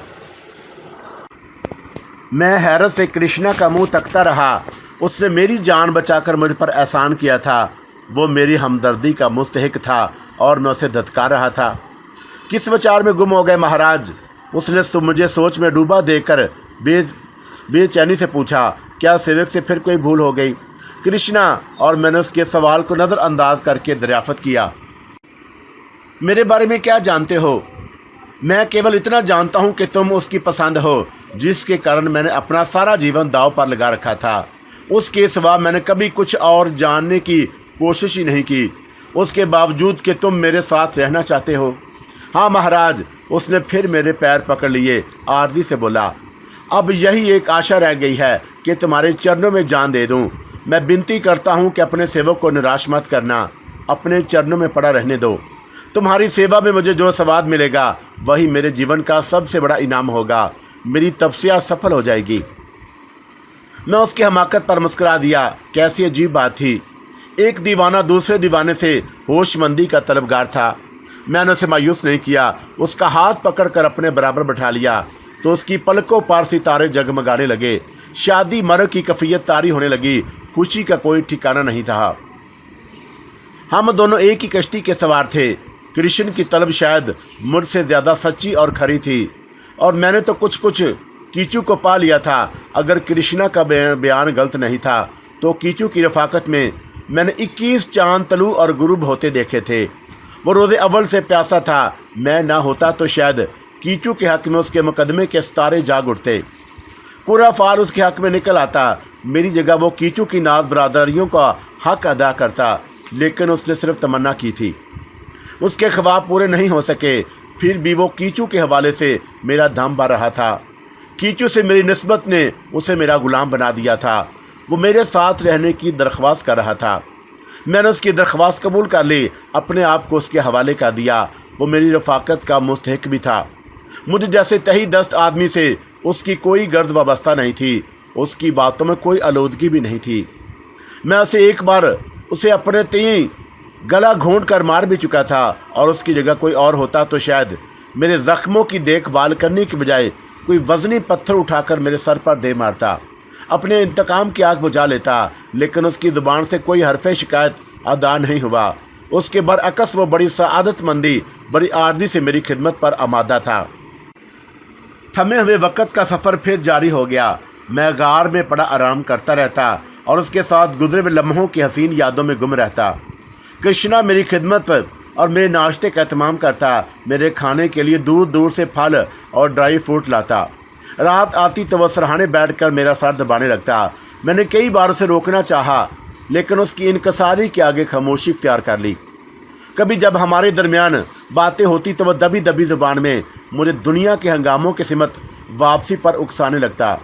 मैं हैरत से कृष्णा का मुंह तकता रहा। उसने मेरी जान बचाकर मुझ पर एहसान किया था। वो मेरी हमदर्दी का मुस्तहिक था और मैं उसे धत्कार रहा था। किस विचार में गुम हो गए महाराज? उसने मुझे सोच में डूबा देकर बेचैनी से पूछा। क्या सेवक से फिर कोई भूल हो गई? कृष्णा और मैंने उसके सवाल को नज़रअंदाज करके दरियाफ़त किया। मेरे बारे में क्या जानते हो? मैं केवल इतना जानता हूँ कि तुम उसकी पसंद हो, जिसके कारण मैंने अपना सारा जीवन दांव पर लगा रखा था। उसके सिवा मैंने कभी कुछ और जानने की कोशिश ही नहीं की। उसके बावजूद कि तुम मेरे साथ रहना चाहते हो। हाँ महाराज, उसने फिर मेरे पैर पकड़ लिए, आरज़ी से बोला। अब यही एक आशा रह गई है कि तुम्हारे चरणों में जान दे दूं। मैं विनती करता हूं कि अपने सेवक को निराश मत करना, अपने चरणों में पड़ा रहने दो। तुम्हारी सेवा में मुझे जो स्वाद मिलेगा वही मेरे जीवन का सबसे बड़ा इनाम होगा। मेरी तपस्या सफल हो जाएगी। मैं उसकी हमाकत पर मुस्कुरा दिया। कैसी अजीब बात थी। एक दीवाना दूसरे दीवाने से होशमंदी का तलबगार था। मैंने उसे मायूस नहीं किया। उसका हाथ पकड़कर अपने बराबर बैठा लिया तो उसकी पलकों पर सितारे जगमगाने लगे। शादी मर्ग की कैफियत तारी होने लगी। खुशी का कोई ठिकाना नहीं रहा। हम दोनों एक ही कश्ती के सवार थे। कृष्ण की तलब शायद मुझसे ज़्यादा सच्ची और खरी थी और मैंने तो कुछ कीचू को पा लिया था। अगर कृष्णा का बयान गलत नहीं था तो कीचू की रफाकत में मैंने 21 चांद तलू और गुरूब होते देखे थे। वो रोज़े अव्वल से प्यासा था। मैं ना होता तो शायद कीचू के हक़ में उसके मुकदमे के सितारे जाग उठते। पूरा फाल उसके हक़ में निकल आता। मेरी जगह वो कीचू की नाज बरादरियों का हक़ अदा करता, लेकिन उसने सिर्फ तमन्ना की थी। उसके ख्वाब पूरे नहीं हो सके। फिर भी वो कीचू के हवाले से मेरा दम भर रहा था। कीचू से मेरी निस्बत ने उसे मेरा गुलाम बना दिया था। वो मेरे साथ रहने की दरख्वास्त कर रहा था। मैंने उसकी दरख्वास्त कबूल कर ली, अपने आप को उसके हवाले कर दिया। वो मेरी रफ़ाकत का मुस्तहिक भी था। मुझे जैसे तही दस्त आदमी से उसकी कोई गर्द वाबस्ता नहीं थी। उसकी बातों में कोई आलूदगी भी नहीं थी। मैं एक बार उसे अपने तीन गला घोंट कर मार भी चुका था और उसकी जगह कोई और होता तो शायद मेरे ज़ख्मों की देखभाल करने की बजाय कोई वज़नी पत्थर उठाकर मेरे सर पर दे मारता, अपने इंतकाम की आग बुझा लेता। लेकिन उसकी ज़ुबान से कोई हरफ़े शिकायत अदा नहीं हुआ। उसके बरअक्स वो बड़ी सआदतमंदी, बड़ी आर्ज़ी से मेरी खिदमत पर आमादा था। थमे हुए वक़्त का सफ़र फिर जारी हो गया। मैं गार में पड़ा आराम करता रहता और उसके साथ गुजरे हुए लम्हों की हसीन यादों में गुम रहता। कृष्णा मेरी खिदमत और मेरे नाश्ते का एहतमाम करता। मेरे खाने के लिए दूर दूर से फल और ड्राई फ्रूट लाता। रात आती तो वह सरहाने बैठकर मेरा सर दबाने लगता। मैंने कई बार उसे रोकना चाहा, लेकिन उसकी इनकसारी के आगे खामोशी इख्तियार कर ली। कभी जब हमारे दरमियान बातें होती तो वह दबी दबी ज़ुबान में मुझे दुनिया के हंगामों के सिमत वापसी पर उकसाने लगता।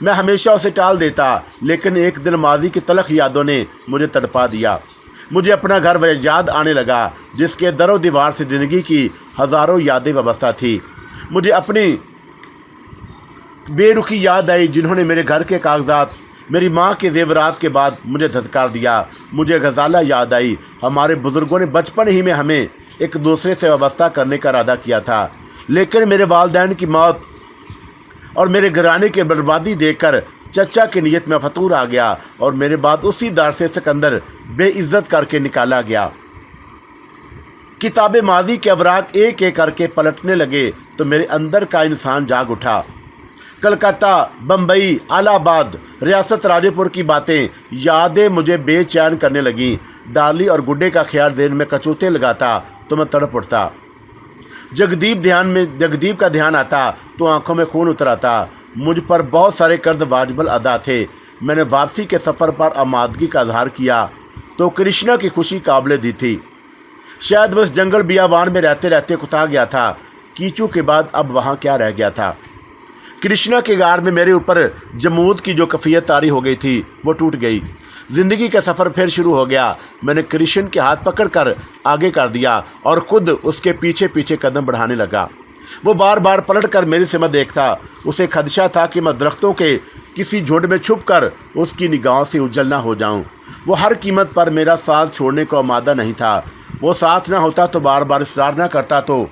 मैं हमेशा उसे टाल देता, लेकिन एक दिन माजी की तलख यादों ने मुझे तड़पा दिया। मुझे अपना घर याद आने लगा, जिसके दरो दीवार से ज़िंदगी की हज़ारों यादें वाबस्ता थी। मुझे अपनी बेरुखी याद आई, जिन्होंने मेरे घर के कागजात, मेरी माँ के ज़ेवरात के बाद मुझे धत्कार दिया। मुझे गज़ाला याद आई, हमारे बुज़ुर्गों ने बचपन ही में हमें एक दूसरे से वाबस्ता करने का इरादा किया था, लेकिन मेरे वालिदैन की मौत और मेरे घराने की बर्बादी देखकर चचा की नीयत में फतूर आ गया और मेरे बाद उसी दार से सिकंदर बेइज्जत करके निकाला गया। किताब माजी के अवराक एक एक करके पलटने लगे तो मेरे अंदर का इंसान जाग उठा। कलकत्ता, बम्बई, इलाहाबाद, रियासत राजेपुर की बातें, यादें मुझे बेचैन करने लगीं। डाली और गुड्डे का ख्याल देर में कचूते लगाता तो मैं तड़प उठता। जगदीप का ध्यान आता तो आंखों में खून उतर आता। मुझ पर बहुत सारे कर्ज वाजबल अदा थे। मैंने वापसी के सफ़र पर आमादगी का इजहार किया तो कृष्णा की खुशी काबिल दी थी। शायद वह उस जंगल बियाबान में रहते रहते कुता गया था। कीचू के बाद अब वहाँ क्या रह गया था। कृष्णा के गार में मेरे ऊपर जमूद की जो कफ़ियत तारी हो गई थी वो टूट गई। ज़िंदगी का सफ़र फिर शुरू हो गया। मैंने कृष्ण के हाथ पकड़कर आगे कर दिया और ख़ुद उसके पीछे पीछे कदम बढ़ाने लगा। वो बार बार पलट कर मेरी समझ देखता। उसे खदशा था कि मैं दरख्तों के किसी झुंड में छुपकर उसकी निगाहों से उजल ना हो जाऊं। वो हर कीमत पर मेरा साथ छोड़ने को आमादा नहीं था। वो साथ ना होता तो बार बार इसरार ना करता तो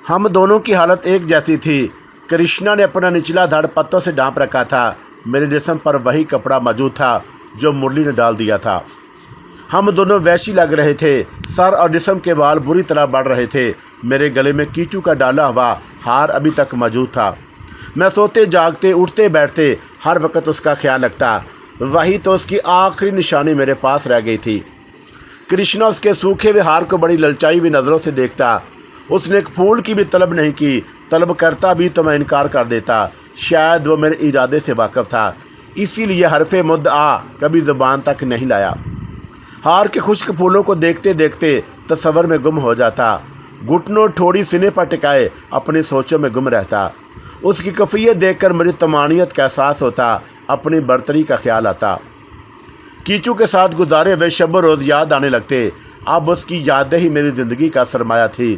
हम दोनों की हालत एक जैसी थी। कृष्णा ने अपना निचला धड़ पत्तों से ढांप रखा था। मेरे जिस्म पर वही कपड़ा मौजूद था जो मुरली ने डाल दिया था। हम दोनों वैसी लग रहे थे। सर और जिस्म के बाल बुरी तरह बढ़ रहे थे। मेरे गले में कीचू का डाला हुआ हार अभी तक मौजूद था। मैं सोते जागते उठते बैठते हर वक्त उसका ख्याल रखता। वही तो उसकी आखिरी निशानी मेरे पास रह गई थी। कृष्णा उसके सूखे हुए हार को बड़ी ललचाई हुई नज़रों से देखता। उसने एक फूल की भी तलब नहीं की। तलब करता भी तो मैं इनकार कर देता। शायद वो मेरे इरादे से वाकिफ़ था, इसीलिए हरफ़े मुद्दा कभी ज़ुबान तक नहीं लाया। हार के खुश्क फूलों को देखते देखते तस्वर में गुम हो जाता। घुटनों ठोड़ी सीने पर टिकाए अपनी सोचों में गुम रहता। उसकी कफ़ियत देखकर मुझे तमानियत का एहसास होता। अपनी बर्तरी का ख्याल आता। कीचू के साथ गुजारे वे शब रोज़ याद आने लगते। अब उसकी यादें ही मेरी ज़िंदगी का सरमाया थी।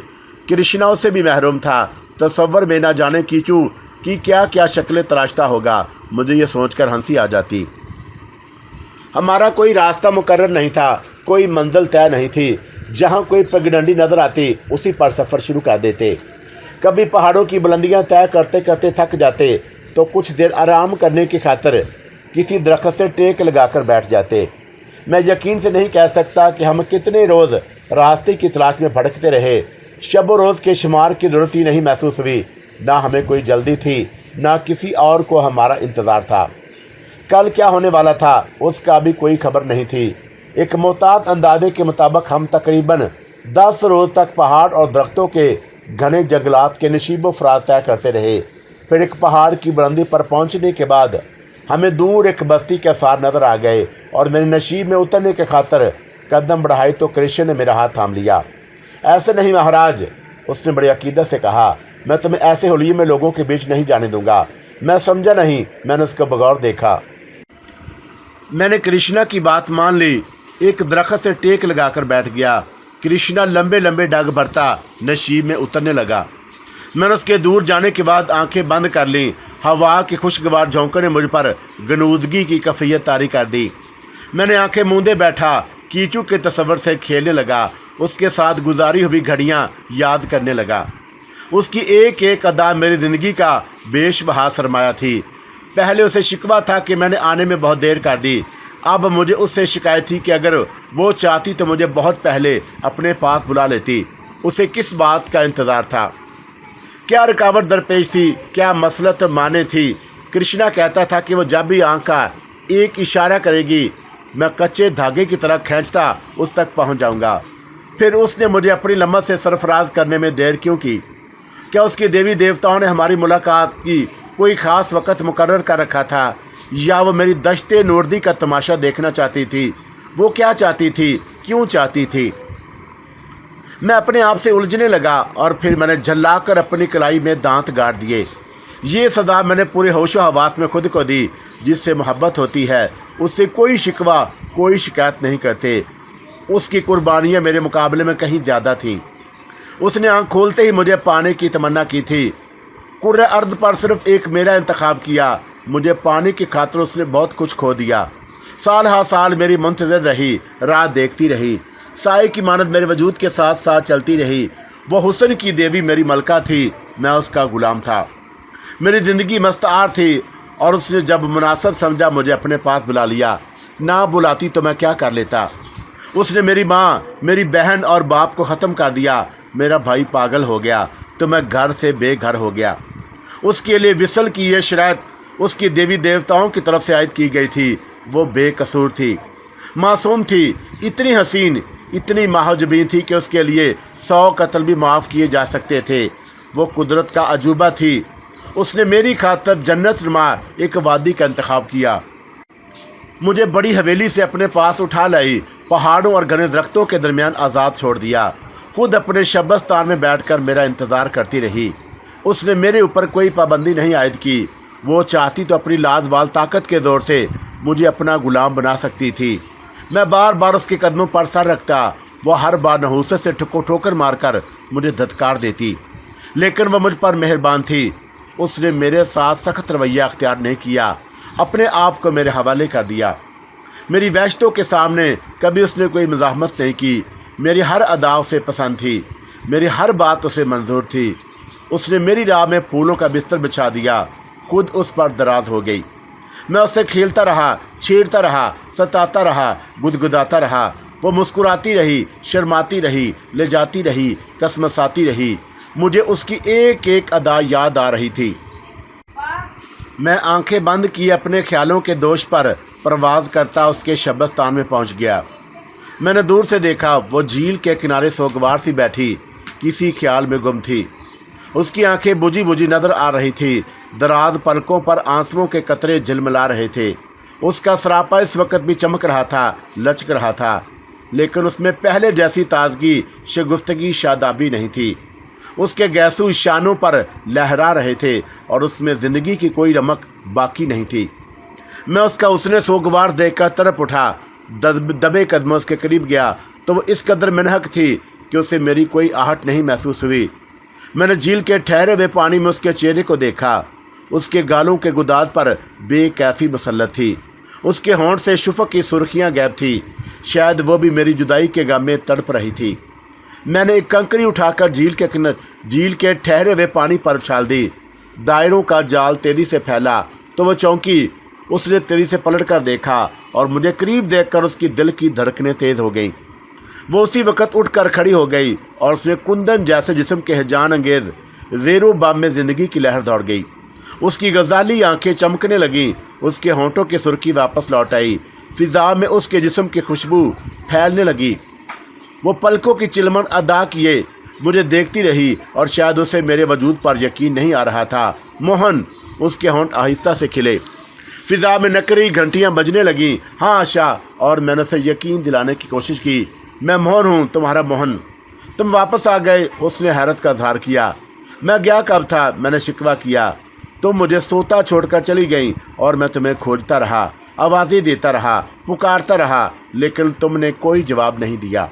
कृष्णा उससे भी महरूम था। तस्वर में ना जाने कीचू की क्या क्या शक्लें तराशता होगा। मुझे ये सोचकर हंसी आ जाती। हमारा कोई रास्ता मुकर्रर नहीं था, कोई मंजिल तय नहीं थी। जहाँ कोई पगडंडी नज़र आती उसी पर सफ़र शुरू कर देते। कभी पहाड़ों की बुलंदियाँ तय करते करते थक जाते तो कुछ देर आराम करने की खातिर किसी दरख्त से टेक लगाकर बैठ जाते। मैं यकीन से नहीं कह सकता कि हम कितने रोज़ रास्ते की तलाश में भटकते रहे। शब रोज़ के शुमार की ज़रूरत ही नहीं महसूस हुई। ना हमें कोई जल्दी थी, ना किसी और को हमारा इंतज़ार था। कल क्या होने वाला था उसका भी कोई खबर नहीं थी। एक मोहतात अंदाजे के मुताबिक हम तकरीबन 10 रोज़ तक पहाड़ और दरख्तों के घने जंगलात के नशीबो फराज तय करते रहे। फिर एक पहाड़ की बुलंदी पर पहुंचने के बाद हमें दूर एक बस्ती के आसार नज़र आ गए और मेरे नशीब में उतरने के खातिर कदम बढ़ाए तो कृष्ण ने मेरा हाथ थाम लिया। ऐसे नहीं महाराज, उसने बड़ी अकीदत से कहा, मैं तुम्हें ऐसे होलिये में लोगों के बीच नहीं जाने दूंगा। मैं समझा नहीं, मैंने उसको बगौर देखा। मैंने कृष्णा की बात मान ली। एक दरख्त से टेक लगाकर बैठ गया। कृष्णा लंबे लंबे डग भरता नशीब में उतरने लगा। मैंने उसके दूर जाने के बाद आंखें बंद कर लीं। हवा की खुशगवार झोंकों ने मुझ पर गनूदगी की कफ़ियत तारी कर दी। मैंने आंखें मूंदे बैठा। कीचू के तस्वर से खेलने लगा। उसके साथ गुजारी हुई घड़ियां याद करने लगा। उसकी एक एक अदा मेरी ज़िंदगी का बेशबहा सरमाया थी। पहले उसे शिकवा था कि मैंने आने में बहुत देर कर दी। अब मुझे उससे शिकायत थी कि अगर वो चाहती तो मुझे बहुत पहले अपने पास बुला लेती। उसे किस बात का इंतज़ार था? क्या रुकावट दरपेश थी? क्या मसलत माने थी? कृष्णा कहता था कि वो जब भी आँख का एक इशारा करेगी मैं कच्चे धागे की तरह खींचता उस तक पहुंच जाऊंगा। फिर उसने मुझे अपनी लम्बत से सरफराज करने में देर क्यों की? क्या उसके देवी देवताओं ने हमारी मुलाकात की कोई ख़ास वक़्त मुकर्रर कर रखा था, या वो मेरी दश्ते नूरदी का तमाशा देखना चाहती थी? वो क्या चाहती थी, क्यों चाहती थी? मैं अपने आप से उलझने लगा और फिर मैंने झल्लाकर अपनी कलाई में दांत गाड़ दिए। ये सदा मैंने पूरे होशो हवास में खुद को दी। जिससे मोहब्बत होती है उससे कोई शिकवा, कोई शिकायत नहीं करते। उसकी कुर्बानियाँ मेरे मुकाबले में कहीं ज़्यादा थीं। उसने आँख खोलते ही मुझे पाने की तमन्ना की थी। कुर्रे अर्द पर सिर्फ एक मेरा इंतखाब किया। मुझे पाने की खातिर उसने बहुत कुछ खो दिया। साल हा साल मेरी मुंतज़िर रही, राह देखती रही। साए की मानद मेरे वजूद के साथ साथ चलती रही। वो हुस्न की देवी मेरी मलका थी, मैं उसका गुलाम था। मेरी ज़िंदगी मस्तार थी और उसने जब मुनासिब समझा मुझे अपने पास बुला लिया। ना बुलाती तो मैं क्या कर लेता। उसने मेरी माँ, मेरी बहन और बाप को ख़त्म कर दिया। मेरा भाई पागल हो गया तो मैं घर से बेघर हो गया। उसके लिए विसल की ये शरात उसकी देवी देवताओं की तरफ से आयद की गई थी। वो बेकसूर थी, मासूम थी, इतनी हसीन, इतनी माहजबीन थी कि उसके लिए 100 कत्ल भी माफ़ किए जा सकते थे। वो कुदरत का अजूबा थी। उसने मेरी खातर जन्नत नुमा एक वादी का इंतखाब किया। मुझे बड़ी हवेली से अपने पास उठा लाई, पहाड़ों और घने दरख्तों के दरमियान आज़ाद छोड़ दिया। खुद अपने शबस्तान में बैठकर मेरा इंतज़ार करती रही। उसने मेरे ऊपर कोई पाबंदी नहीं आयद की। वो चाहती तो अपनी लाजवाल ताकत के ज़ोर से मुझे अपना गुलाम बना सकती थी। मैं बार बार उसके कदमों पर सर रखता। वो हर बार नहूसत से ठोकर मारकर मुझे धत्कार देती, लेकिन वह मुझ पर मेहरबान थी। उसने मेरे साथ सख्त रवैया अख्तियार नहीं किया, अपने आप को मेरे हवाले कर दिया। मेरी वहशतों के सामने कभी उसने कोई मज़ाहमत नहीं की। मेरी हर अदा उसे पसंद थी, मेरी हर बात उसे मंजूर थी। उसने मेरी राह में फूलों का बिस्तर बिछा दिया, खुद उस पर दराज हो गई। मैं उससे खेलता रहा, छेड़ता रहा, सताता रहा, गुदगुदाता रहा। वो मुस्कुराती रही, शर्माती रही, ले जाती रही, कसमसाती रही। मुझे उसकी एक एक अदा याद आ रही थी। मैं आंखें बंद किए अपने ख्यालों के दोष पर परवाज करता उसके शबस्तान में पहुंच गया। मैंने दूर से देखा, वो झील के किनारे सोगवार सी बैठी किसी ख्याल में गुम थी। उसकी आंखें बुझी बुझी नजर आ रही थी। दराज पलकों पर आंसुओं के कतरे झिलमिला रहे थे। उसका सरापा इस वक्त भी चमक रहा था, लचक रहा था, लेकिन उसमें पहले जैसी ताजगी, शगुफ्तगी, शादाबी नहीं थी। उसके गैसू शानों पर लहरा रहे थे और उसमें ज़िंदगी की कोई रमक बाकी नहीं थी। मैं उसका उसने सोगवार देखकर तरफ उठा, दबे कदमों उसके करीब गया तो वो इस कदर मनहक थी कि उसे मेरी कोई आहट नहीं महसूस हुई। मैंने झील के ठहरे हुए पानी में उसके चेहरे को देखा। उसके गालों के गुदाद पर बेकैफी मुसल्लत थी। उसके होंठ से शुफ़क़ की सुर्खियाँ गैब थी। शायद वो भी मेरी जुदाई के गम में तड़प रही थी। मैंने एक कंकरी उठाकर झील के ठहरे हुए पानी पर उछाल दी। दायरों का जाल तेज़ी से फैला तो वह चौंकी। उसने तेज़ी से पलट कर देखा और मुझे करीब देखकर उसकी दिल की धड़कनें तेज़ हो गईं। वो उसी वक्त उठकर खड़ी हो गई और उसने कुंदन जैसे जिस्म के हिजान अंगेज़ ज़ेरो बाम में ज़िंदगी की लहर दौड़ गई। उसकी गजाली आंखें चमकने लगीं। उसके होंठों की सुर्खी वापस लौट आई। फिज़ा में उसके जिस्म की खुशबू फैलने लगी। वो पलकों की चिलमन अदा किए मुझे देखती रही और शायद उसे मेरे वजूद पर यकीन नहीं आ रहा था। मोहन, उसके होंठ आहिस्ता से खिले। फिज़ा में नकरी घंटियां बजने लगीं। हाँ आशा। और मैंने उसे यकीन दिलाने की कोशिश की, मैं मोहन हूँ, तुम्हारा मोहन। तुम वापस आ गए। उसने हैरत का इज़हार किया। मैं गया कब था? मैंने शिकवा किया। तुम मुझे सोता छोड़कर चली गई और मैं तुम्हें खोजता रहा, आवाज़ें देता रहा, पुकारता रहा, लेकिन तुमने कोई जवाब नहीं दिया।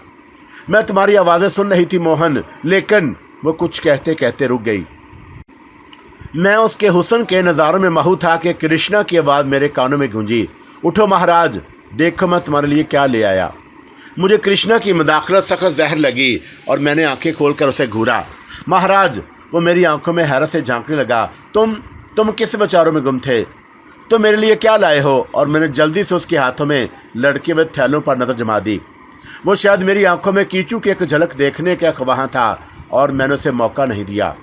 मैं तुम्हारी आवाज़ें सुन रही थी मोहन, लेकिन वो कुछ कहते कहते रुक गई। मैं उसके हुस्न के नज़ारों में महू था कि कृष्णा की आवाज़ मेरे कानों में गूंजी, उठो महाराज, देखो मैं तुम्हारे लिए क्या ले आया। मुझे कृष्णा की मुदाखलत सख्त जहर लगी और मैंने आंखें खोलकर उसे घूरा। महाराज, वो मेरी आंखों में हैरत से झांकने लगा। तुम किस विचारों में गुम थे? तुम मेरे लिए क्या लाए हो? और मैंने जल्दी से उसके हाथों में लड़के हुए थैलों पर नज़र जमा दी। वो शायद मेरी आंखों में कीचू की एक झलक देखने का ख्वाह था और मैंने उसे मौका नहीं दिया।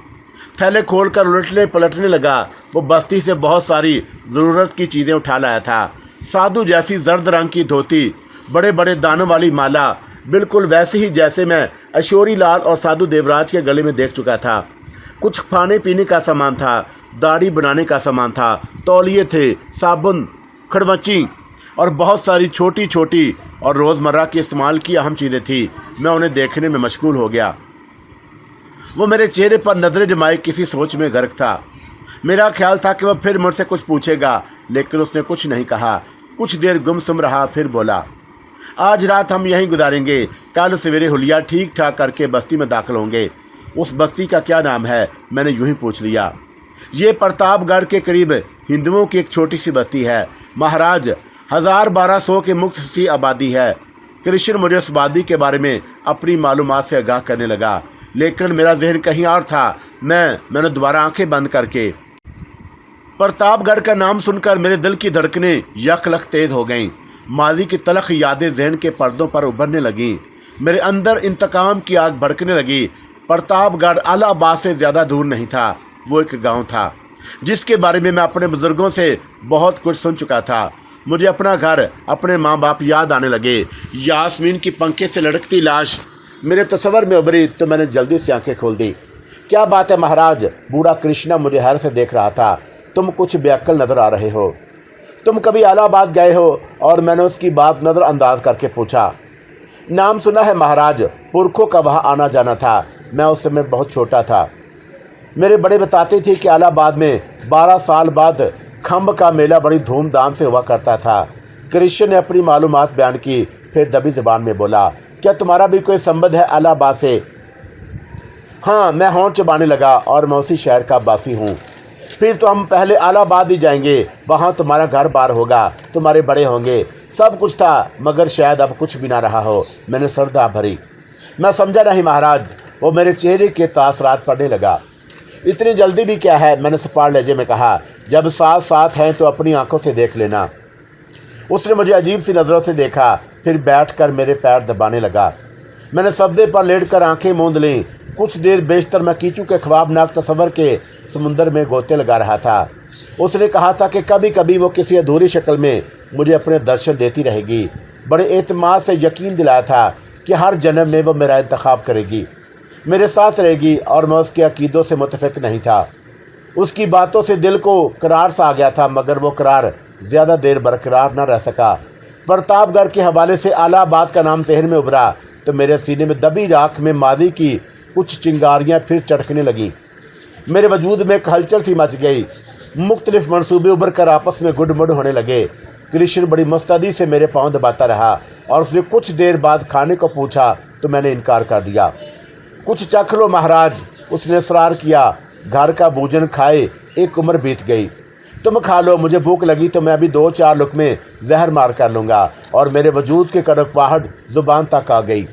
थैले खोलकर उलटने पलटने लगा। वो बस्ती से बहुत सारी ज़रूरत की चीज़ें उठा लाया था। साधु जैसी जर्द रंग की धोती, बड़े बड़े दानों वाली माला, बिल्कुल वैसे ही जैसे मैं अशोरी लाल और साधु देवराज के गले में देख चुका था। कुछ खाने पीने का सामान था, दाढ़ी बनाने का सामान था, तौलिए थे, साबुन, खड़वची और बहुत सारी छोटी छोटी और रोज़मर्रा के इस्तेमाल की अहम चीज़ें थी। मैं उन्हें देखने में मशगूल हो गया। वो मेरे चेहरे पर नज़रें जमाए किसी सोच में गर्क था। मेरा ख्याल था कि वह फिर मुझसे कुछ पूछेगा, लेकिन उसने कुछ नहीं कहा। कुछ देर गुमसुम रहा, फिर बोला, आज रात हम यहीं गुजारेंगे। कल सवेरे हुलिया ठीक ठाक करके बस्ती में दाखिल होंगे। उस बस्ती का क्या नाम है? मैंने यूं ही पूछ लिया। ये प्रतापगढ़ के करीब हिंदुओं की एक छोटी सी बस्ती है महाराज। 1000-1200 की मुक्त सी आबादी है। कृष्ण मुझे उस आबादी के बारे में अपनी मालूमात से आगाह करने लगा, लेकिन मेरा जहन कहीं और था। मैंने दोबारा आंखें बंद करके प्रतापगढ़ का नाम सुनकर मेरे दिल की धड़कनें यकलक तेज हो गईं। माजी की तलख यादें जहन के पर्दों पर उभरने लगीं। मेरे अंदर इंतकाम की आग भड़कने लगी। प्रतापगढ़ इलाहाबाद से ज़्यादा दूर नहीं था। वो एक गांव था जिसके बारे में मैं अपने बुजुर्गों से बहुत कुछ सुन चुका था। मुझे अपना घर, अपने माँ बाप याद आने लगे। यास्मीन की पंखे से लटकती लाश मेरे तस्वर में उभरी तो मैंने जल्दी से आंखें खोल दी। क्या बात है महाराज? बूढ़ा कृष्णा मुझे हैरत से देख रहा था। तुम कुछ बेअक्ल नज़र आ रहे हो। तुम कभी इलाहाबाद गए हो? और मैंने उसकी बात नज़रअंदाज करके पूछा। नाम सुना है महाराज, पुरखों का वहाँ आना जाना था। मैं उस समय बहुत छोटा था। मेरे बड़े बताते थे कि इलाहाबाद में 12 साल बाद खम्ब का मेला बड़ी धूमधाम से हुआ करता था। कृष्ण ने अपनी मालूमात बयान की, फिर दबी ज़बान में बोला, क्या तुम्हारा भी कोई संबंध है इलाहाबाद से? हाँ, मैं होंठ चबाने लगा, और मैं उसी शहर का वासी हूँ। फिर तो हम पहले इलाहाबाद ही जाएंगे। वहाँ तुम्हारा घर बार होगा, तुम्हारे बड़े होंगे, सब कुछ था, मगर शायद अब कुछ भी ना रहा हो। मैंने सरदा भरी। मैं समझा नहीं महाराज। वो मेरे चेहरे के तासरात पड़ने लगा। इतनी जल्दी भी क्या है? मैंने सपाट लहजे में कहा। जब साथ साथ हैं तो अपनी आंखों से देख लेना। उसने मुझे अजीब सी नज़रों से देखा, फिर बैठकर मेरे पैर दबाने लगा। मैंने सब्दे पर लेटकर आंखें मूंद लीं। कुछ देर बेशतर मैं कीचू के ख्वाबनाक तस्वर के समुंदर में गोते लगा रहा था। उसने कहा था कि कभी कभी वो किसी अधूरी शक्ल में मुझे अपने दर्शन देती रहेगी। बड़े एतमाद से यकीन दिलाया था कि हर जन्म में वो मेरा इंतखाब करेगी, मेरे साथ रहेगी, और मैं उसके अकीदों से मुतफिक नहीं था। उसकी बातों से दिल को करार सा आ गया था, मगर वो करार ज़्यादा देर बरकरार न रह सका। प्रतापगढ़ के हवाले से इलाहाबाद का नाम जहन में उभरा तो मेरे सीने में दबी राख में मादी की कुछ चिंगारियाँ फिर चटकने लगीं। मेरे वजूद में एक हलचल सी मच गई। मुख्तलिफ मनसूबे उभर कर आपस में गुडमुड होने लगे। कृष्ण बड़ी मुस्तैदी से मेरे पाँव दबाता रहा, और उसने कुछ देर बाद खाने को पूछा तो मैंने इनकार कर दिया। कुछ चख लो महाराज, उसने इसरार किया। घर का भोजन खाए एक उम्र बीत गई। तुम खा लो, मुझे भूख लगी तो मैं अभी 2-4 लुकमे जहर मार कर लूँगा। और मेरे वजूद की कड़कवाहट ज़ुबान तक आ गई।